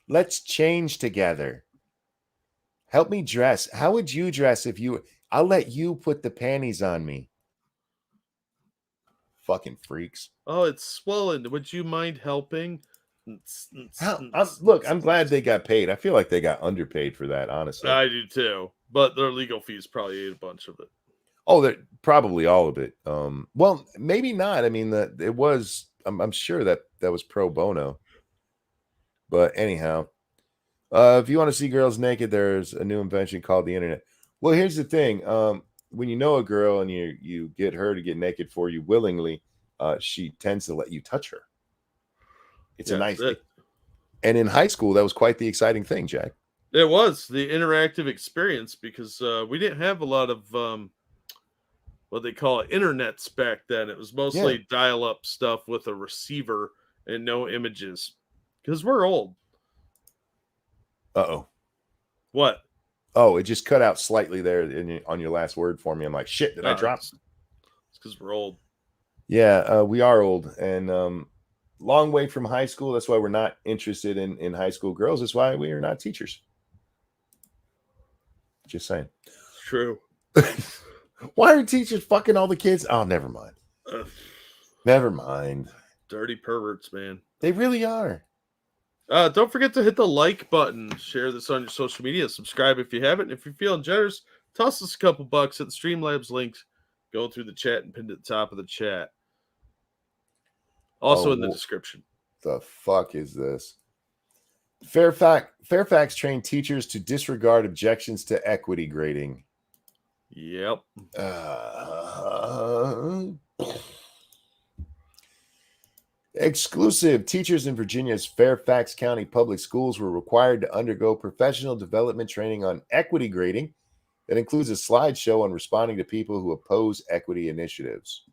Let's change together. Help me dress. How would you dress if you... I'll let you put the panties on me. Fucking freaks. Oh, it's swollen. Would you mind helping? Look, I'm glad they got paid. I feel like they got underpaid for that, honestly. I do too. But their legal fees probably ate a bunch of it. Oh, they're probably all of it. Well, maybe not. I mean, it was. I'm sure that was pro bono. But anyhow, if you want to see girls naked, there's a new invention called the internet. Well, here's the thing. When you know a girl and you get her to get naked for you willingly, she tends to let you touch her. It's a nice thing. And in high school, that was quite the exciting thing, Jack. It was the interactive experience, because we didn't have a lot of what they call internets back then. It was mostly dial-up stuff with a receiver and no images, because we're old. Uh-oh. What? Oh, it just cut out slightly there on your last word for me. I'm like, shit, did I drop? It's because we're old. Yeah, we are old. And long way from high school. That's why we're not interested in high school girls. That's why we are not teachers. Just saying. True. Why are teachers fucking all the kids? Oh, never mind. Never mind. Dirty perverts, man. They really are. Don't forget to hit the like button. Share this on your social media. Subscribe if you haven't. If you're feeling generous, toss us a couple bucks at the Streamlabs links. Go through the chat and pinned at the top of the chat. Also in the description. The fuck is this? Fairfax trained teachers to disregard objections to equity grading. Yep. Exclusive. Teachers in Virginia's Fairfax County Public Schools were required to undergo professional development training on equity grading that includes a slideshow on responding to people who oppose equity initiatives.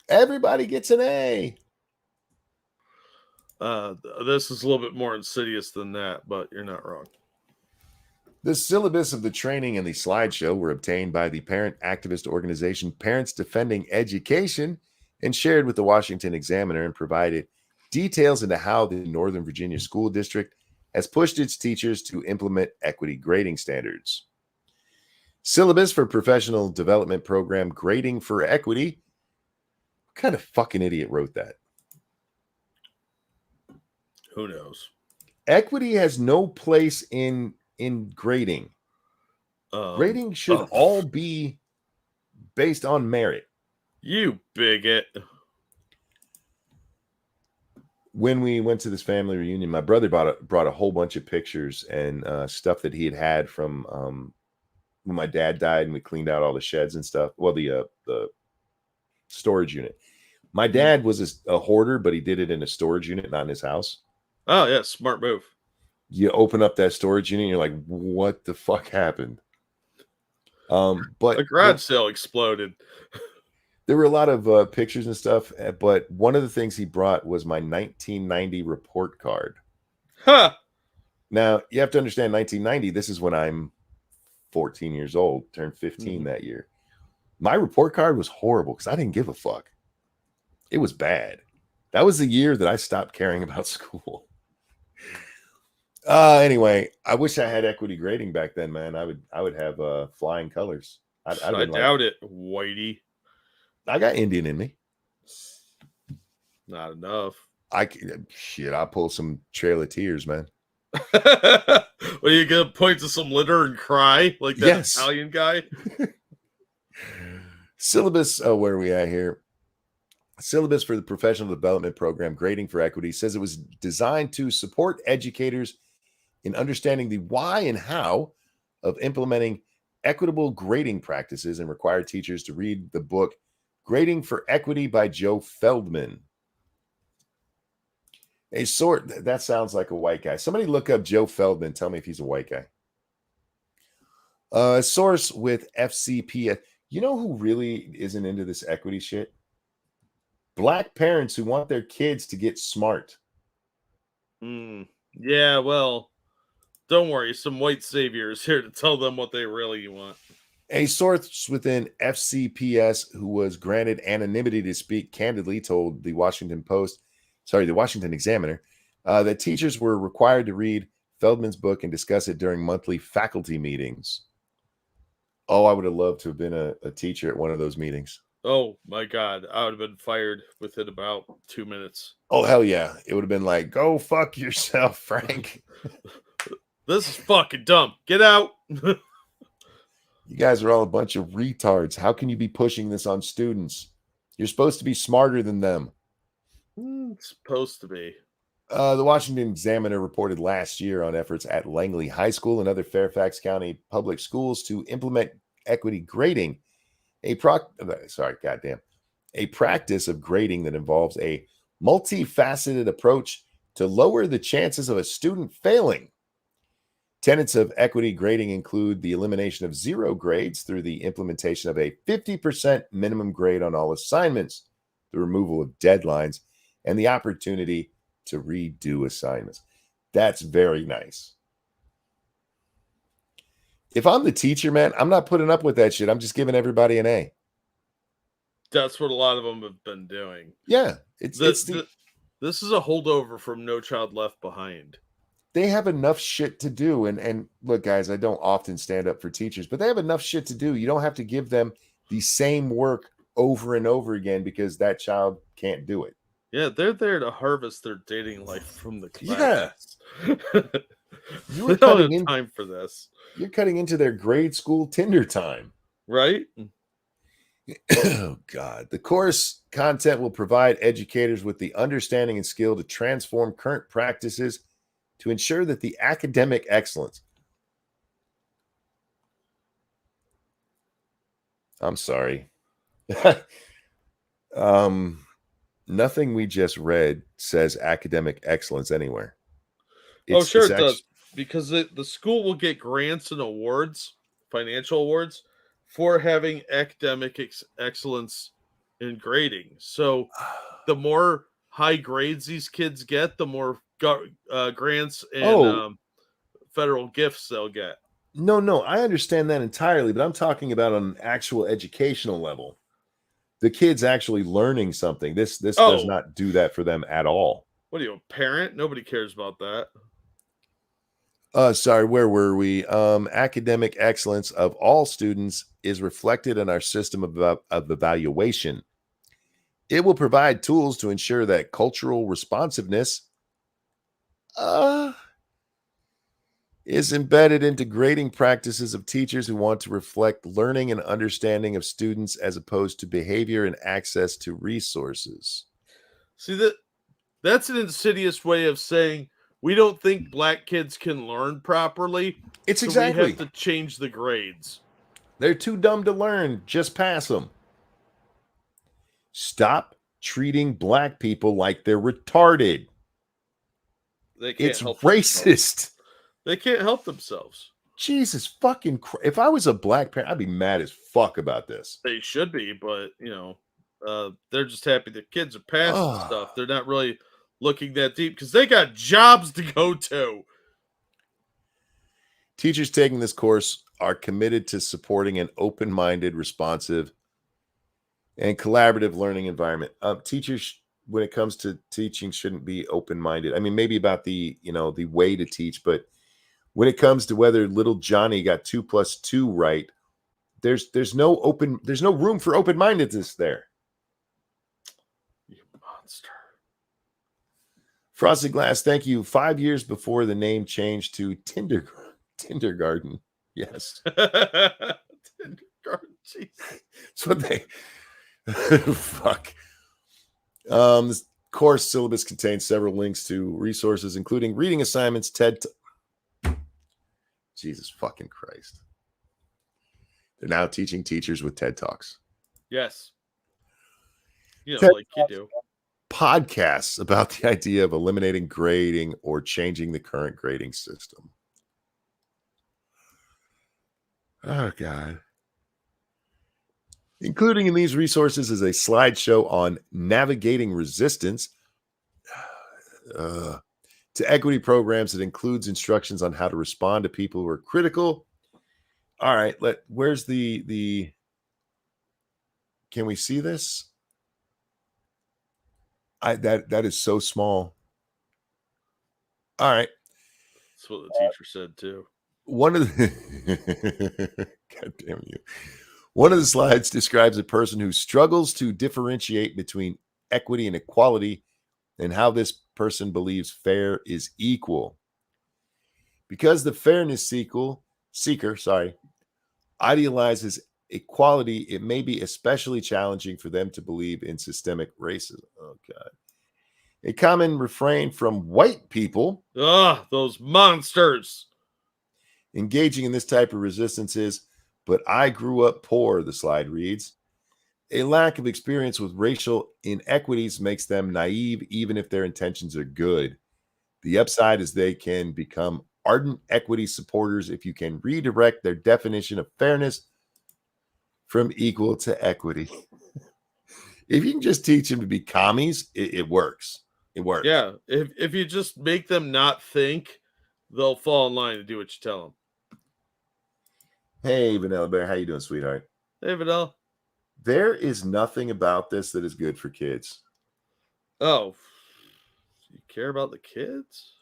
Everybody gets an A. This is a little bit more insidious than that, but you're not wrong. The syllabus of the training and the slideshow were obtained by the parent activist organization Parents Defending Education and shared with the Washington Examiner, and provided details into how the Northern Virginia School District has pushed its teachers to implement equity grading standards. Syllabus for Professional Development Program Grading for Equity. What kind of fucking idiot wrote that? Who knows? Equity has no place in grading. Grading should all be based on merit. You bigot. When we went to this family reunion, my brother brought a whole bunch of pictures and stuff that he had from when my dad died, and we cleaned out all the sheds and stuff. Well, the storage unit. My dad was a hoarder, but he did it in a storage unit, not in his house. Oh yeah, smart move. You open up that storage unit, and you're like, "What the fuck happened?" But A garage sale exploded. there were a lot of pictures and stuff. But one of the things he brought was my 1990 report card. Huh. Now you have to understand, 1990. This is when I'm 14 years old, turned 15 that year. My report card was horrible because I didn't give a fuck. It was bad. That was the year that I stopped caring about school. Anyway, I wish I had equity grading back then, man. I would have flying colors. I doubt it, Whitey. I got Indian in me. Not enough. I'll pull some Trail of Tears, man. What, are you gonna point to some litter and cry like that Italian guy? Syllabus. Oh, where are we at here? Syllabus for the professional development program Grading for Equity says it was designed to support educators in understanding the why and how of implementing equitable grading practices, and required teachers to read the book Grading for Equity by Joe Feldman. That sounds like a white guy. Somebody look up Joe Feldman. Tell me if he's a white guy. A source with FCPS. You know who really isn't into this equity shit? Black parents who want their kids to get smart. Yeah, well, don't worry. Some white saviors here to tell them what they really want. A source within FCPS who was granted anonymity to speak candidly told the Washington Examiner, that teachers were required to read Feldman's book and discuss it during monthly faculty meetings. Oh, I would have loved to have been a teacher at one of those meetings. Oh my God, I would have been fired within about 2 minutes. Oh, hell yeah. It would have been like, go fuck yourself, Frank. This is fucking dumb. Get out. You guys are all a bunch of retards. How can you be pushing this on students? You're supposed to be smarter than them. Supposed to be. The Washington Examiner reported last year on efforts at Langley High School and other Fairfax County public schools to implement equity grading. A practice of grading that involves a multifaceted approach to lower the chances of a student failing. Tenets of equity grading include the elimination of zero grades through the implementation of a 50% minimum grade on all assignments, the removal of deadlines, and the opportunity to redo assignments. That's very nice. If I'm the teacher, man, I'm not putting up with that shit. I'm just giving everybody an A. That's what a lot of them have been doing. Yeah. This is a holdover from No Child Left Behind. They have enough shit to do. And look, guys, I don't often stand up for teachers, but they have enough shit to do. You don't have to give them the same work over and over again because that child can't do it. Yeah, they're there to harvest their dating life from the class. Yeah. You don't have time for this. You're cutting into their grade school Tinder time. Right? Oh, God. The course content will provide educators with the understanding and skill to transform current practices to ensure that the academic excellence. I'm sorry. Nothing we just read says academic excellence anywhere. Sure it does. Because the school will get grants and awards, financial awards, for having academic excellence in grading. So the more high grades these kids get, the more grants and federal gifts they'll get. No, I understand that entirely, but I'm talking about on an actual educational level. The kid's actually learning something. This does not do that for them at all. What are you, a parent? Nobody cares about that. Sorry, where were we? Academic excellence of all students is reflected in our system of evaluation. It will provide tools to ensure that cultural responsiveness. is embedded into grading practices of teachers who want to reflect learning and understanding of students as opposed to behavior and access to resources. See, that's an insidious way of saying we don't think black kids can learn properly, It's so we exactly. have to change the grades. They're too dumb to learn. Just pass them. Stop treating black people like they're retarded. They can't It's help racist. themselves. They can't help themselves. Jesus fucking Christ. If I was a black parent, I'd be mad as fuck about this. They should be, but they're just happy the kids are passing Oh. stuff. They're not really looking that deep because they got jobs to go to. Teachers taking this course are committed to supporting an open-minded, responsive, and collaborative learning environment. Teachers, when it comes to teaching, shouldn't be open-minded. I mean, maybe about the way to teach, but when it comes to whether little Johnny got 2 + 2 right, there's no room for open-mindedness there. You monster. Frosted Glass, thank you. 5 years before the name changed to Tindergarten. Yes. Tindergarten, jeez. That's what they fuck. This course syllabus contains several links to resources, including reading assignments, Jesus fucking Christ. They're now teaching teachers with TED Talks. Yes. TED like you do. Podcasts about the idea of eliminating grading or changing the current grading system. Oh, God. Including in these resources is a slideshow on navigating resistance to equity programs that includes instructions on how to respond to people who are critical. All right, where's the can we see this? That is so small. All right. That's what the teacher said too. One of the God damn you. One of the slides describes a person who struggles to differentiate between equity and equality and how this person believes fair is equal. Because the fairness seeker idealizes equality, it may be especially challenging for them to believe in systemic racism. Oh, God. A common refrain from white people those monsters engaging in this type of resistance is, but I grew up poor, the slide reads. A lack of experience with racial inequities makes them naive, even if their intentions are good. The upside is they can become ardent equity supporters if you can redirect their definition of fairness from equal to equity. If you can just teach them to be commies, it works. It works. Yeah, if you just make them not think, they'll fall in line to do what you tell them. Hey, Vanilla Bear, how you doing, sweetheart? Hey, Vanilla. There is nothing about this that is good for kids. Oh, you care about the kids?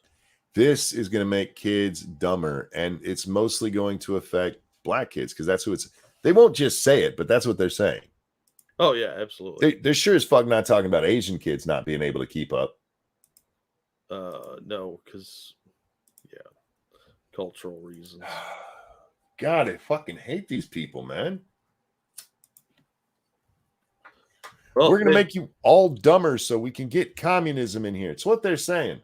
This is going to make kids dumber, and it's mostly going to affect black kids because that's who it's. They won't just say it, but that's what they're saying. Oh, yeah, absolutely. They're sure as fuck not talking about Asian kids not being able to keep up. No, because, cultural reasons. God, I fucking hate these people, man. Well, we're going to make you all dumber so we can get communism in here. It's what they're saying.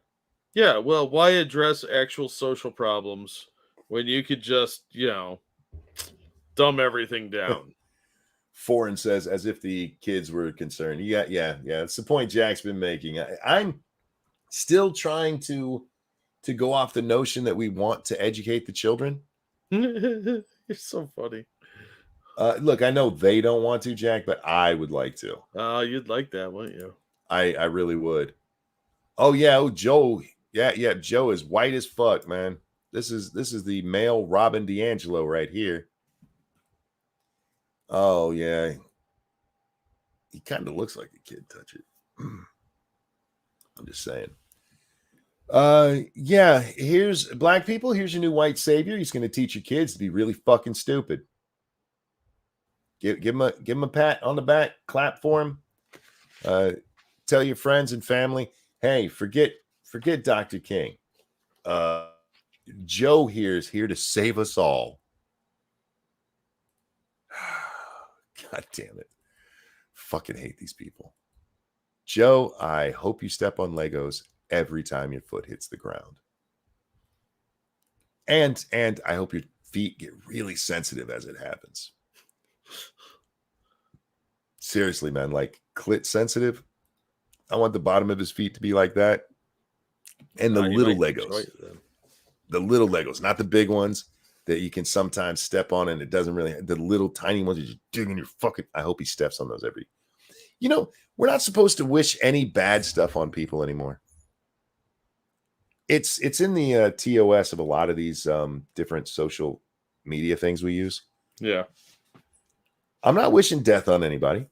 Yeah, well, why address actual social problems when you could just, dumb everything down? Foreign says, as if the kids were concerned. Yeah. That's the point Jack's been making. I'm still trying to go off the notion that we want to educate the children. You're so funny. Look, I know they don't want to, Jack, but I would like to. You'd like that, wouldn't you? I really would. Oh, yeah. Oh, Joe. Yeah. Joe is white as fuck, man. This is the male Robin DiAngelo right here. Oh, yeah. He kind of looks like a kid. Touch it. I'm just saying. Yeah. Here's black people. Here's your new white savior. He's going to teach your kids to be really fucking stupid. Give him a pat on the back. Clap for him. Tell your friends and family, hey, forget Dr. King. Joe here is here to save us all. God damn it. Fucking hate these people. Joe, I hope you step on Legos every time your foot hits the ground. And I hope your feet get really sensitive as it happens. Seriously, man, like clit sensitive. I want the bottom of his feet to be like that. And the little Legos. The little Legos, not the big ones that you can sometimes step on and it doesn't really, the little tiny ones you just dig in your fucking, I hope he steps on those every, you know, we're not supposed to wish any bad stuff on people anymore. It's in the TOS of a lot of these different social media things we use. Yeah. I'm not wishing death on anybody.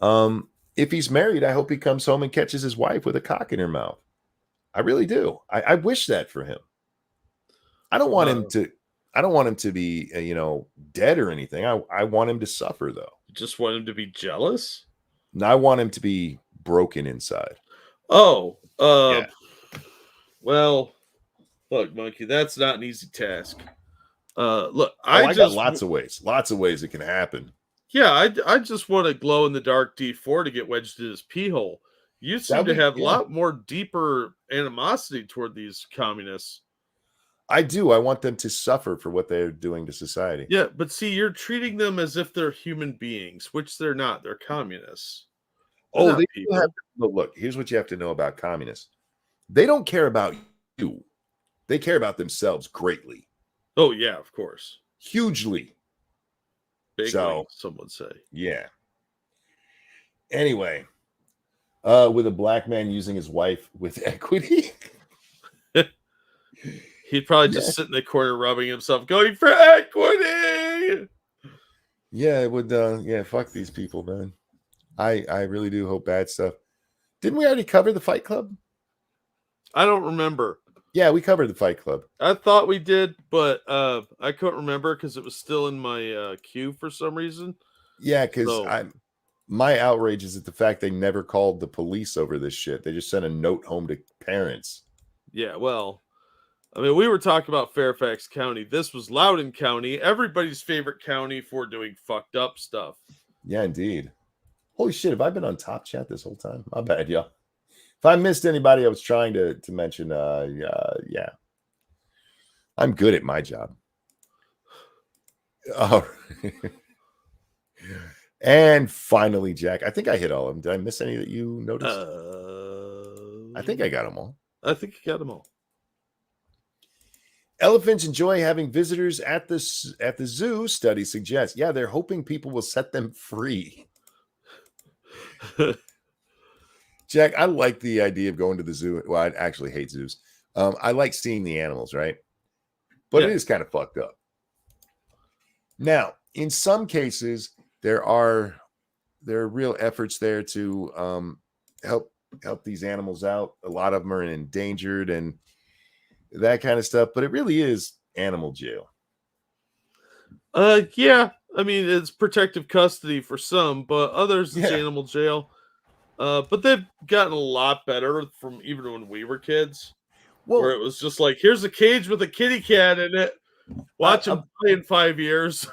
If he's married, I hope he comes home and catches his wife with a cock in her mouth. I really do. I wish that for him. I don't want him to be, dead or anything. I want him to suffer, though. You just want him to be jealous? No, I want him to be broken inside. Oh, Yeah. Well, look, Monkey, that's not an easy task. Look, I got lots of ways it can happen. Yeah, I just want a glow in the dark D4 to get wedged in his pee hole. You seem to have a lot more deeper animosity toward these communists. I do. I want them to suffer for what they're doing to society. Yeah, but see, you're treating them as if they're human beings, which they're not. They're communists. They're look, here's what you have to know about communists. They don't care about you. They care about themselves greatly. Oh, yeah, of course. Hugely. Bigly, so, some would say. Yeah. Anyway, with a black man using his wife with equity. He'd probably just sit in the corner rubbing himself, going for equity. Yeah, it would. Fuck these people, man. I really do hope bad stuff. Didn't we already cover the Fight Club? I don't remember. Yeah, we covered the Fight Club. I thought we did, but I couldn't remember because it was still in my queue for some reason. Yeah, because my outrage is at the fact they never called the police over this shit. They just sent a note home to parents. Yeah, well, I mean, we were talking about Fairfax County. This was Loudoun County, everybody's favorite county for doing fucked up stuff. Yeah, indeed. Holy shit, have I been on Top Chat this whole time? My bad, y'all. If I missed anybody, I was trying to mention, yeah. I'm good at my job. Oh. And finally, Jack. I think I hit all of them. Did I miss any that you noticed? I think I got them all. I think you got them all. Elephants enjoy having visitors at the zoo, study suggests. Yeah, they're hoping people will set them free. Jack, I like the idea of going to the zoo. Well, I actually hate zoos. I like seeing the animals, right? But It is kind of fucked up. Now, in some cases, there are real efforts there to help these animals out. A lot of them are endangered and that kind of stuff, but it really is animal jail. Yeah. I mean, it's protective custody for some, but others it's animal jail. But they've gotten a lot better from even when we were kids. Where it was just like, here's a cage with a kitty cat in it. Watch them play in 5 years.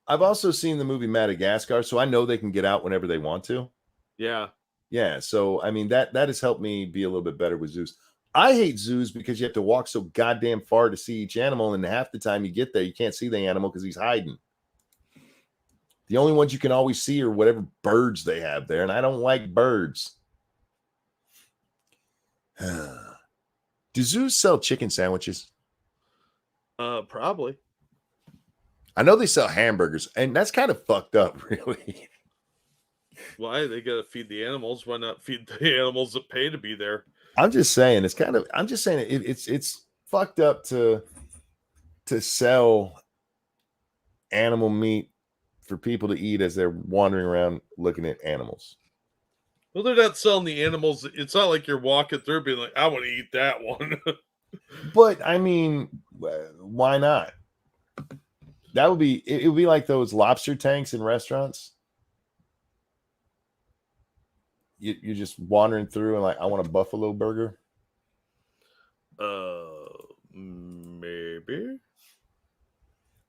I've also seen the movie Madagascar, so I know they can get out whenever they want to. Yeah. Yeah. So, I mean, that has helped me be a little bit better with zoos. I hate zoos because you have to walk so goddamn far to see each animal, and half the time you get there, you can't see the animal because he's hiding. The only ones you can always see are whatever birds they have there, and I don't like birds. Do zoos sell chicken sandwiches? Probably. I know they sell hamburgers, and that's kind of fucked up, really. Why? They gotta feed the animals. Why not feed the animals that pay to be there? I'm just saying it's fucked up to sell animal meat for people to eat as they're wandering around looking at animals. Well, they're not selling the animals. It's not like you're walking through being like, I want to eat that one. But I mean, why not? It would be like those lobster tanks in restaurants. You're just wandering through and like, I want a buffalo burger. Maybe. Maybe.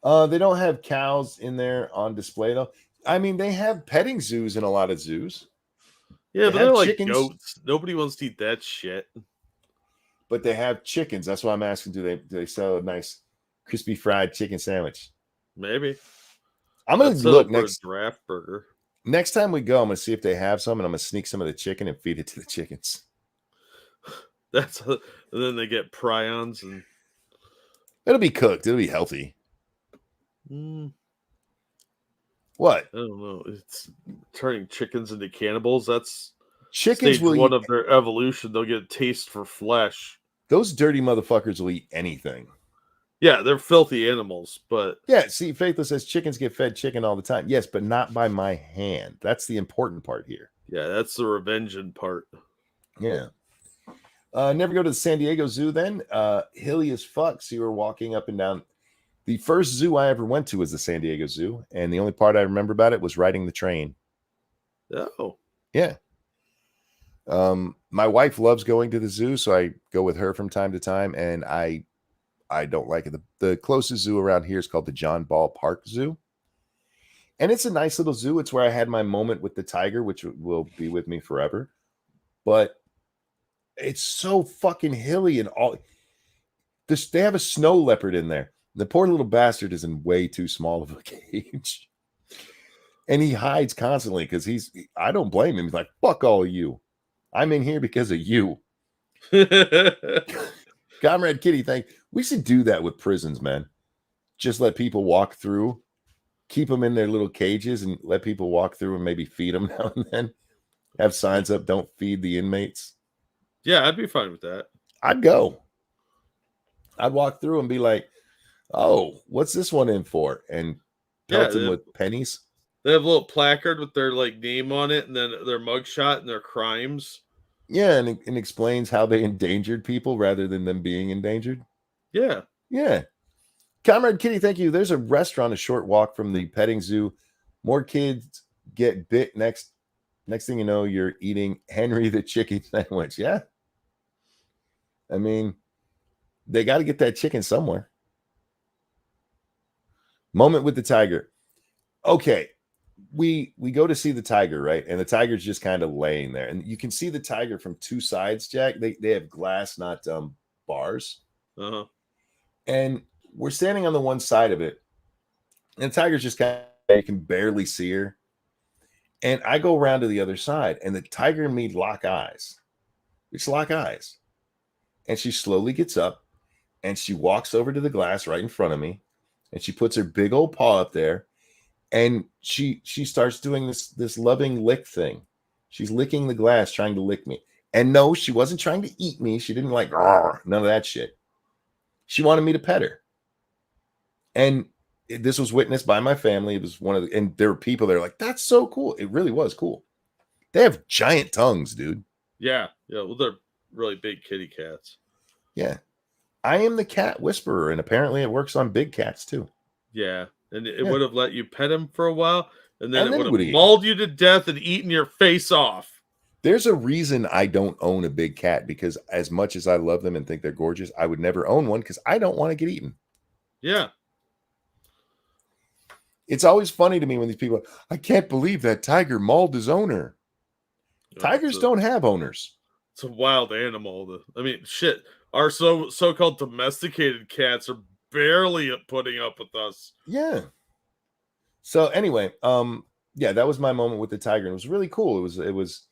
They don't have cows in there on display though. I mean, they have petting zoos in a lot of zoos. Yeah, They but have they're like chickens. goats. Nobody wants to eat that shit. But they have chickens. That's why I'm asking. Do they sell a nice crispy fried chicken sandwich? Maybe. I'm gonna That's set look up for a next draft burger. next time we go. I'm gonna see if they have some, and I'm gonna sneak some of the chicken and feed it to the chickens. And then they get prions and It'll be cooked. It'll be healthy. What? I don't know. It's turning chickens into cannibals. That's Chickens stage will one eat. of their evolution. They'll get a taste for flesh. Those dirty motherfuckers will eat anything. Yeah, they're filthy animals, but Yeah, see, Faithless says chickens get fed chicken all the time. Yes, but not by my hand. That's the important part here. yeah, that's the revenging part. Yeah. Never go to the San Diego Zoo then. Hilly as fuck. So you were walking up and down. The first zoo I ever went to was the San Diego Zoo. And the only part I remember about it was riding the train. Oh. Yeah. My wife loves going to the zoo, so I go with her from time to time, and I don't like it. The closest zoo around here is called the John Ball Park Zoo. And it's a nice little zoo. It's where I had my moment with the tiger, which will be with me forever. But it's so fucking hilly and all. They have a snow leopard in there. The poor little bastard is in way too small of a cage. And he hides constantly because I don't blame him. He's like, fuck all of you. I'm in here because of you. Comrade Kitty, we should do that with prisons, man. Just let people walk through, keep them in their little cages, and let people walk through and maybe feed them now and then. Have signs up, don't feed the inmates. Yeah, I'd be fine with that. I'd go. I'd walk through and be like, oh, what's this one in for? And pelt them with pennies. They have a little placard with their like name on it and then their mugshot and their crimes. Yeah, and it explains how they endangered people rather than them being endangered. Yeah. Yeah. Comrade Kitty, thank you. There's a restaurant a short walk from the petting zoo. More kids get bit. Next thing you know, you're eating Henry the chicken sandwich. Yeah. I mean, they got to get that chicken somewhere. Moment with the tiger. Okay. We go to see the tiger, right? And the tiger's just kind of laying there. And you can see the tiger from two sides, Jack. They have glass, not bars. Uh-huh. And we're standing on the one side of it. And the tiger's just kind of, you can barely see her. And I go around to the other side, and the tiger and me lock eyes. It's lock eyes. And she slowly gets up, and she walks over to the glass right in front of me, and she puts her big old paw up there, and she starts doing this loving lick thing. She's licking the glass, trying to lick me. And no, she wasn't trying to eat me. She didn't like, none of that shit. She wanted me to pet her. And this was witnessed by my family. It was and there were people that are like, that's so cool. It really was cool. They have giant tongues, dude. Yeah. Well, they're really big kitty cats. Yeah. I am the cat whisperer, and apparently it works on big cats too. Yeah. And it would have let you pet him for a while, and then it would have eat. mauled you to death and eaten your face off. There's a reason I don't own a big cat, because as much as I love them and think they're gorgeous, I would never own one because I don't want to get eaten. Yeah. It's always funny to me when these people, I can't believe that tiger mauled his owner. Tigers don't have owners. It's a wild animal. I mean, shit. Our so-called domesticated cats are barely putting up with us. Yeah. So anyway, yeah, that was my moment with the tiger. And it was really cool. It was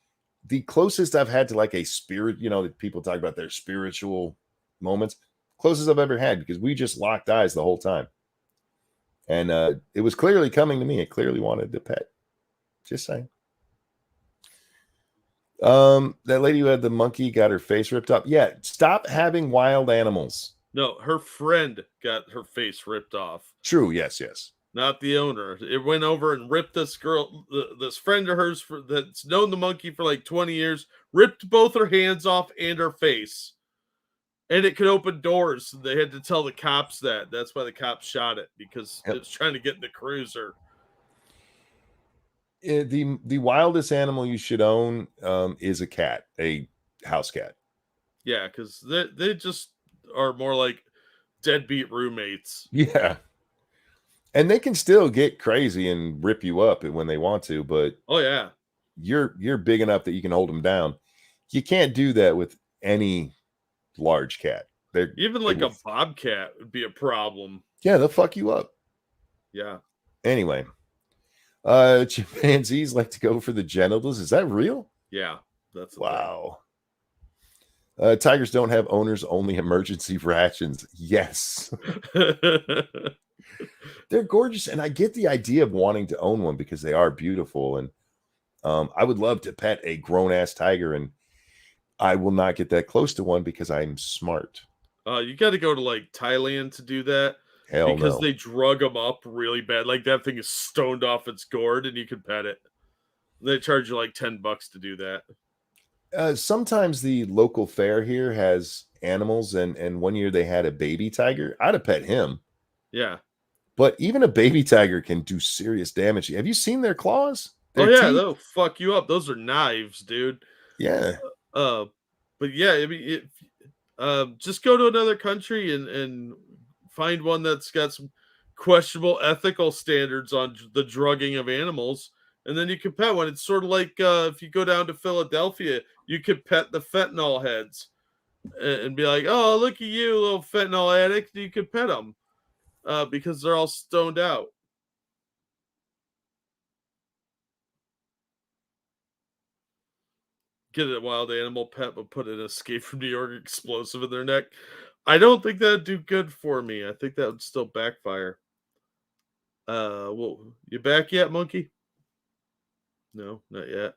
the closest I've had to like a spirit, that people talk about their spiritual moments. Closest I've ever had, because we just locked eyes the whole time. And it was clearly coming to me. It clearly wanted to pet. Just saying. That lady who had the monkey got her face ripped up. Yeah, stop having wild animals. No, her friend got her face ripped off. True, yes. Not the owner. It went over and ripped this girl, this friend of hers that's known the monkey for like 20 years, ripped both her hands off and her face. And it could open doors. They had to tell the cops that. That's why the cops shot it, because it was trying to get in the cruiser. The wildest animal you should own is a cat, a house cat. Yeah, because they just are more like deadbeat roommates. Yeah. And they can still get crazy and rip you up when they want to, but Oh yeah. you're big enough that you can hold them down. You can't do that with any large cat. Even They like will, a bobcat would be a problem. yeah, they'll fuck you up. Yeah. Anyway, chimpanzees like to go for the genitals. Is that real? Yeah. That's a Wow. Tigers don't have owners, only emergency rations. Yes. thing. They're gorgeous. And I get the idea of wanting to own one because they are beautiful. And I would love to pet a grown ass tiger, and I will not get that close to one because I'm smart. You got to go to like Thailand to do that Hell because no. they drug them up really bad. Like that thing is stoned off its gourd, and you can pet it. They charge you like $10 to do that. Sometimes the local fair here has animals, and one year they had a baby tiger. I'd have pet him, Yeah. but even a baby tiger can do serious damage. Have you seen their claws? Oh Their yeah, teeth? they'll fuck you up. Those are knives, dude. Yeah. Uh, but yeah, I mean, just go to another country and find one that's got some questionable ethical standards on the drugging of animals, and then you can pet one. It's sort of like if you go down to Philadelphia, you could pet the fentanyl heads and be like, "Oh, look at you, little fentanyl addict." You could pet them because they're all stoned out. Get a wild animal pet, but put an Escape from New York explosive in their neck. I don't think that'd do good for me. I think that would still backfire. Well, you back yet, monkey? No, not yet.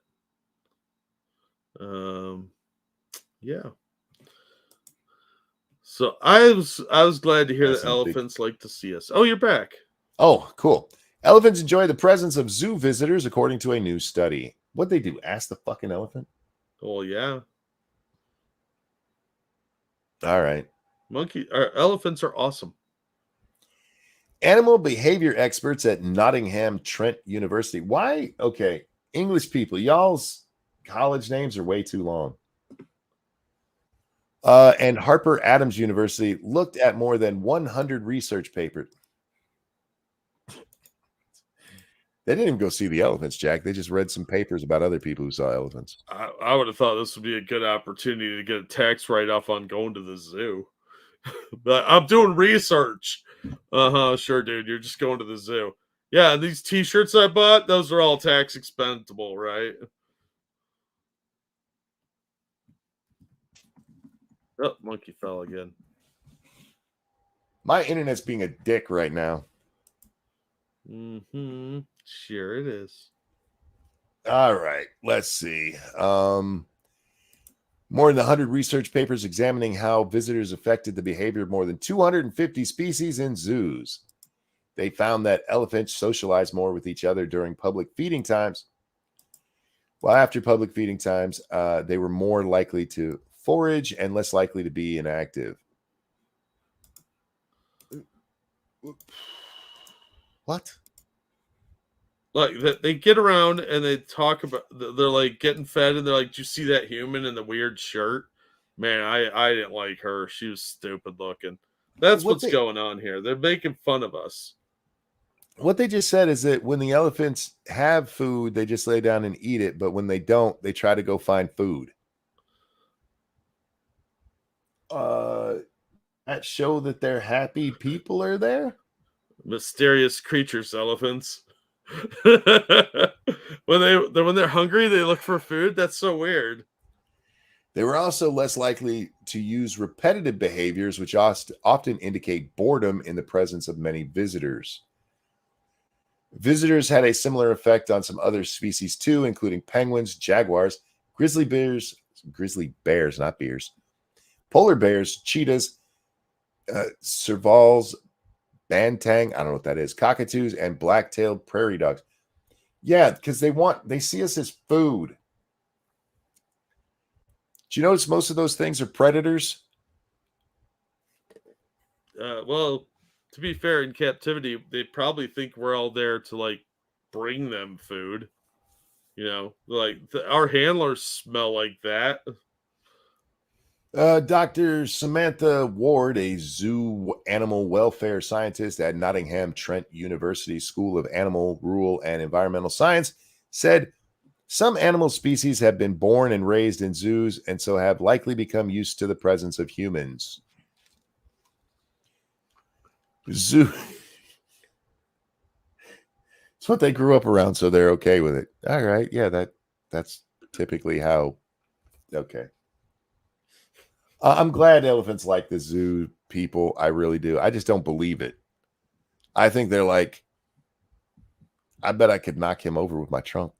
Um, yeah. So I was glad to hear That's that some big. elephants like to see us. Oh, you're back. Oh, cool. Elephants enjoy the presence of zoo visitors, according to a new study. What'd they do? Ask the fucking elephant? Oh yeah, All right. elephants are awesome. Animal behavior experts at Nottingham Trent University. Why? Okay. English people, y'all's college names are way too long. And Harper Adams University looked at more than 100 research papers. They didn't even go see the elephants, Jack. They just read some papers about other people who saw elephants. I would have thought this would be a good opportunity to get a tax write off on going to the zoo. But I'm doing research. Sure, dude. You're just going to the zoo. Yeah, these T-shirts I bought, those are all tax expendable, right? Oh, monkey fell again. My internet's being a dick right now. Sure it is. All right, let's see. More than 100 research papers examining how visitors affected the behavior of more than 250 species in zoos. They found that elephants socialize more with each other during public feeding times, while after public feeding times, they were more likely to forage and less likely to be inactive. What? Like they get around and they talk about they're like getting fed and they're like, "Do you see that human in the weird shirt?" Man, I didn't like her. She was stupid looking. That's What what's they going on here. They're making fun of us. what they just said is that when the elephants have food, they just lay down and eat it, but when they don't, they try to go find food. That show that they're happy people are there. Mysterious creatures, elephants. when they're hungry, they look for food. That's so weird. They were also less likely to use repetitive behaviors, which often indicate boredom in the presence of many visitors. Visitors had a similar effect on some other species too, including penguins, jaguars, grizzly bears, not bears, polar bears, cheetahs, servals, bantang, I don't know what that is, cockatoos, and black-tailed prairie dogs. Yeah, because they see us as food. Do you notice most of those things are predators? Well, to be fair, in captivity, they probably think we're all there to like bring them food. You know, like our handlers smell like that. Dr. Samantha Ward, a zoo animal welfare scientist at Nottingham Trent University School of Animal, Rural, and Environmental Science, said some animal species have been born and raised in zoos and so have likely become used to the presence of humans. Zoo. It's what they grew up around, so they're okay with it. All right. Yeah, that's typically how. Okay. I'm glad elephants like the zoo people. I really do. I just don't believe it. I think they're like, I bet I could knock him over with my trunk.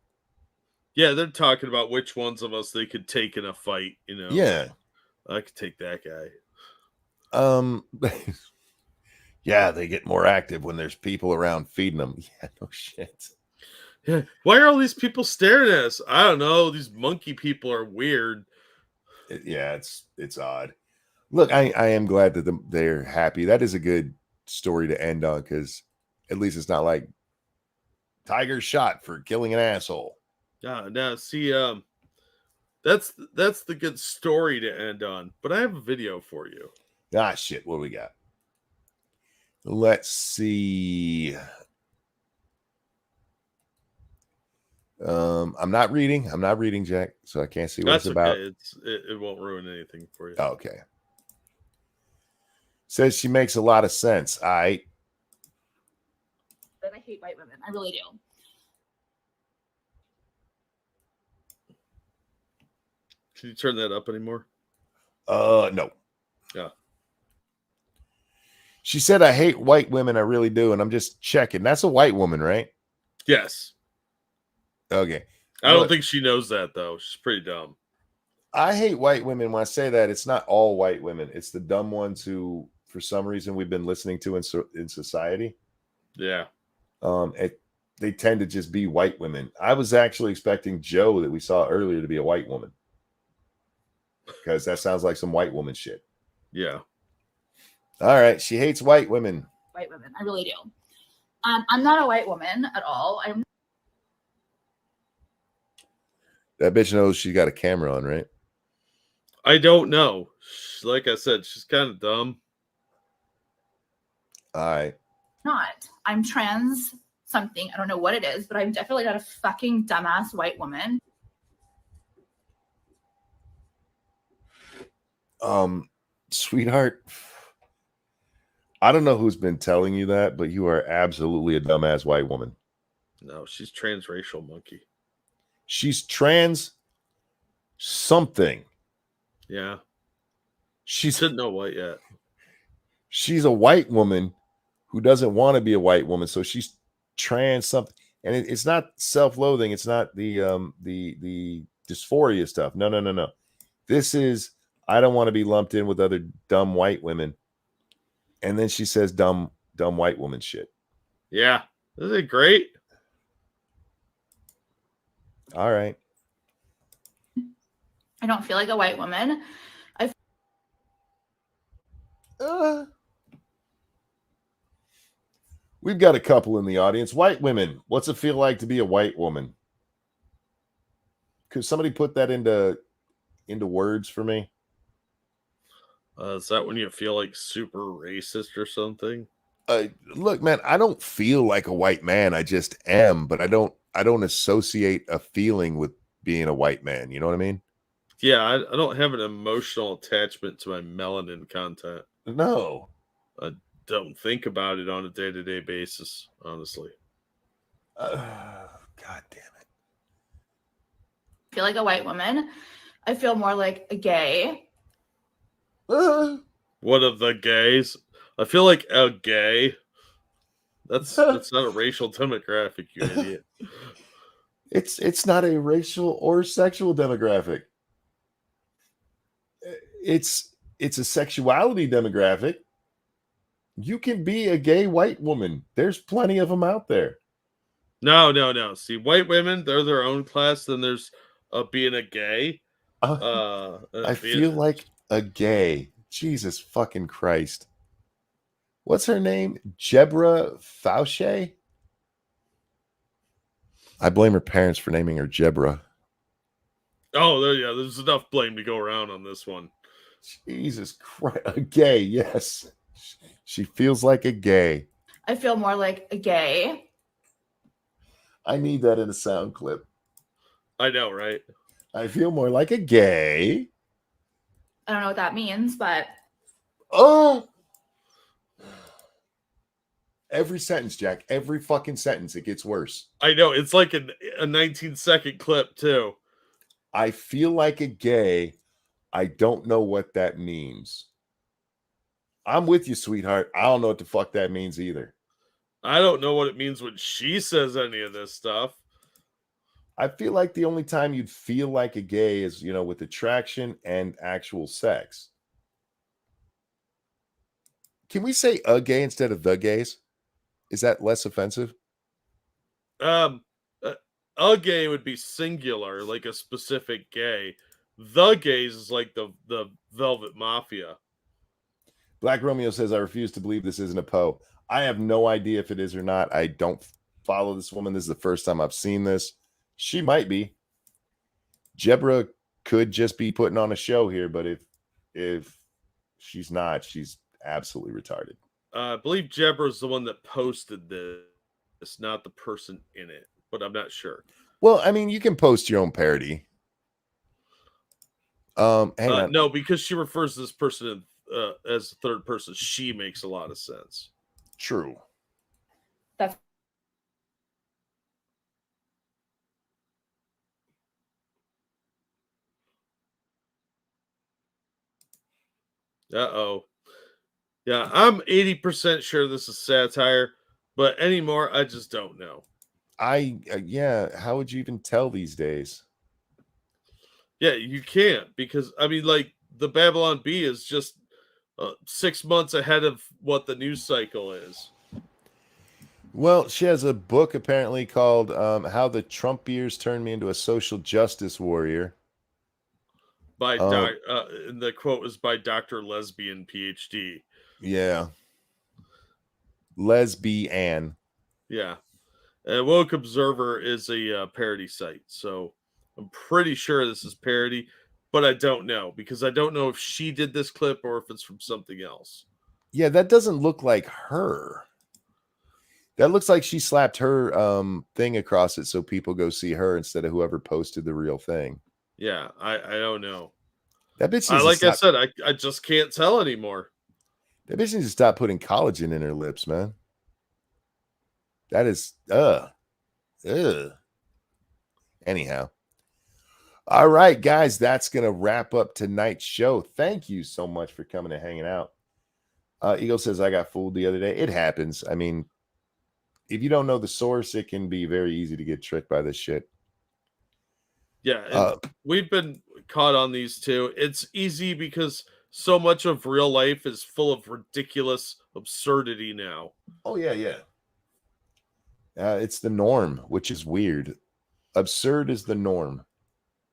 Yeah, they're talking about which ones of us they could take in a fight. You know, Yeah. I could take that guy. Yeah, they get more active when there's people around feeding them. Yeah, no shit. Yeah, why are all these people staring at us? I don't know. These monkey people are weird. Yeah, it's odd. Look, I am glad that they're happy. That is a good story to end on because at least it's not like tiger shot for killing an asshole. Now see, that's the good story to end on. But I have a video for you. Ah, shit. What do we got? Let's see. I'm not reading, Jack, so I can't see what That's it's about. okay. It won't ruin anything for you. Okay. Says she makes a lot of sense. But I hate white women. I really do. Can you turn that up anymore? No. Yeah. She said, I hate white women. I really do. And I'm just checking. That's a white woman, right? Yes. Okay. I don't think she knows that, though. She's pretty dumb. I hate white women. When I say that, it's not all white women. It's the dumb ones who, for some reason, we've been listening to in society. Yeah. They tend to just be white women. I was actually expecting Joe that we saw earlier to be a white woman. Because that sounds like some white woman shit. Yeah. All right. She hates white women. White women. I really do. I'm not a white woman at all. That bitch knows she got a camera on, right? I don't know. Like I said, she's kind of dumb. All right. Not. I'm trans something. I don't know what it is, but I'm definitely not a fucking dumbass white woman. Sweetheart, I don't know who's been telling you that, but you are absolutely a dumbass white woman. No, she's transracial monkey. She's trans something. Yeah. She didn't know white yet. She's a white woman who doesn't want to be a white woman, so she's trans something. And it's not self-loathing. It's not the dysphoria stuff. No. This is, I don't want to be lumped in with other dumb white women. And then she says dumb white woman shit. Yeah. Isn't it great? All right. I don't feel like a white woman. We've got a couple in the audience. White women. What's it feel like to be a white woman? Could somebody put that into words for me? Is that when you feel like super racist or something? Look, man, I don't feel like a white man. I just am, but I don't associate a feeling with being a white man. You know what I mean? Yeah, I don't have an emotional attachment to my melanin content. No. I don't think about it on a day-to-day basis, honestly. God damn it. I feel like a white woman. I feel more like a gay. One of the gays. I feel like a gay. That's not a racial demographic, you idiot. It's not a racial or sexual demographic. It's a sexuality demographic. You can be a gay white woman. There's plenty of them out there. No. See, white women, they're their own class. Then there's being a gay. I feel like a gay. Jesus fucking Christ. What's her name? Jebra Fauché? I blame her parents for naming her Jebra. Oh, there's enough blame to go around on this one. Jesus Christ. A gay, yes. She feels like a gay. I feel more like a gay. I need that in a sound clip. I know, right? I feel more like a gay. I don't know what that means, but Oh! Every sentence, Jack. Every fucking sentence. It gets worse. I know. It's like a 19-second clip, too. I feel like a gay. I don't know what that means. I'm with you, sweetheart. I don't know what the fuck that means either. I don't know what it means when she says any of this stuff. I feel like the only time you'd feel like a gay is, with attraction and actual sex. Can we say a gay instead of the gays? Is that less offensive? A gay would be singular, like a specific gay. The gays is like the Velvet Mafia. Black Romeo says, I refuse to believe this isn't a Poe. I have no idea if it is or not. I don't follow this woman. This is the first time I've seen this. She might be. Jebra could just be putting on a show here, but if she's not, she's absolutely retarded. I believe Jebra's the one that posted this. It's not the person in it, but I'm not sure. Well, I mean, you can post your own parody. Hang on. No, because she refers to this person as a third person. She makes a lot of sense. True. that's Uh-oh. Yeah, I'm 80% sure this is satire, but anymore, I just don't know. Yeah, how would you even tell these days? Yeah, you can't, because, I mean, like, the Babylon Bee is just 6 months ahead of what the news cycle is. Well, she has a book apparently called How the Trump Years Turned Me into a Social Justice Warrior. And the quote is by Dr. Lesbian, PhD. Yeah. Lesbian. Yeah. And Woke Observer is a parody site, so I'm pretty sure this is parody, but I don't know, because I don't know if she did this clip or if it's from something else. Yeah, that doesn't look like her. That looks like she slapped her thing across it so people go see her instead of whoever posted the real thing. Yeah, I don't know. That bitch I said, I just can't tell anymore. That bitch needs to stop putting collagen in her lips, man. That is Anyhow. All right, guys, that's gonna wrap up tonight's show. Thank you so much for coming and hanging out. Eagle says, I got fooled the other day. It happens. I mean, if you don't know the source, it can be very easy to get tricked by this shit. Yeah, we've been caught on these too. It's easy because so much of real life is full of ridiculous absurdity now. Oh, yeah. It's the norm, which is weird. Absurd is the norm.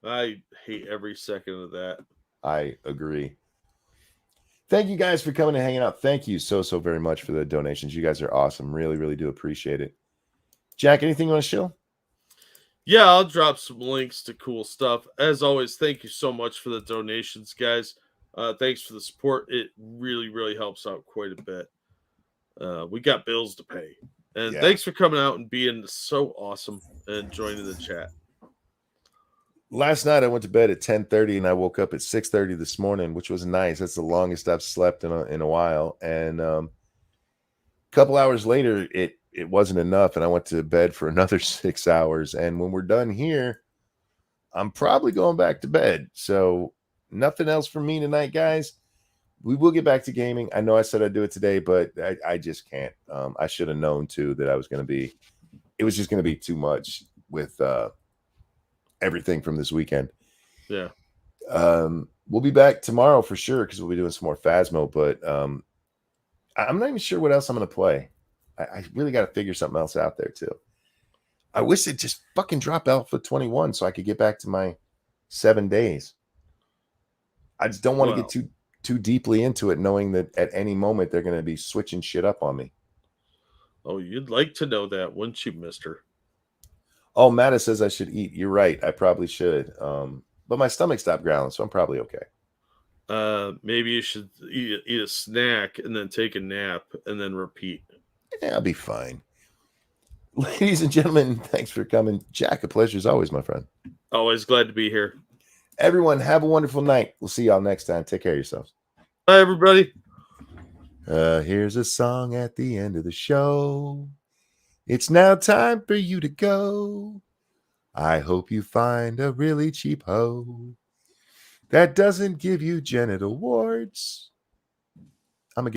I hate every second of that. I agree. Thank you guys for coming and hanging out. Thank you so very much for the donations. You guys are awesome. Really, really do appreciate it. Jack, anything you want to show? Yeah, I'll drop some links to cool stuff. As always, thank you so much for the donations, guys. Thanks for the support. It really, really helps out quite a bit. We got bills to pay. And thanks for coming out and being so awesome and joining the chat. Last night I went to bed at 10:30 and I woke up at 6:30 this morning, which was nice. That's the longest I've slept in a while. And a couple hours later, it wasn't enough, and I went to bed for another 6 hours. And when we're done here, I'm probably going back to bed. So nothing else from me tonight, guys. We will get back to gaming. I know I said I'd do it today, but I just can't. I should have known too that it was just going to be too much with everything from this weekend. Yeah. We'll be back tomorrow for sure because we'll be doing some more Phasmo, but I'm not even sure what else I'm going to play. I really got to figure something else out there too. I wish it'd just fucking drop Alpha 21 so I could get back to my 7 days. I just don't want to get too deeply into it, knowing that at any moment they're going to be switching shit up on me. Oh, you'd like to know that, wouldn't you, mister? Oh, Matta says I should eat. You're right. I probably should. But my stomach stopped growling, so I'm probably okay. maybe you should eat a snack and then take a nap and then repeat. Yeah, I'll be fine. Ladies and gentlemen, thanks for coming. Jack, a pleasure as always, my friend. Always glad to be here. Everyone, have a wonderful night. We'll see y'all next time. Take care of yourselves. Bye, everybody. Here's a song at the end of the show. It's now time for you to go. I hope you find a really cheap hoe that doesn't give you genital warts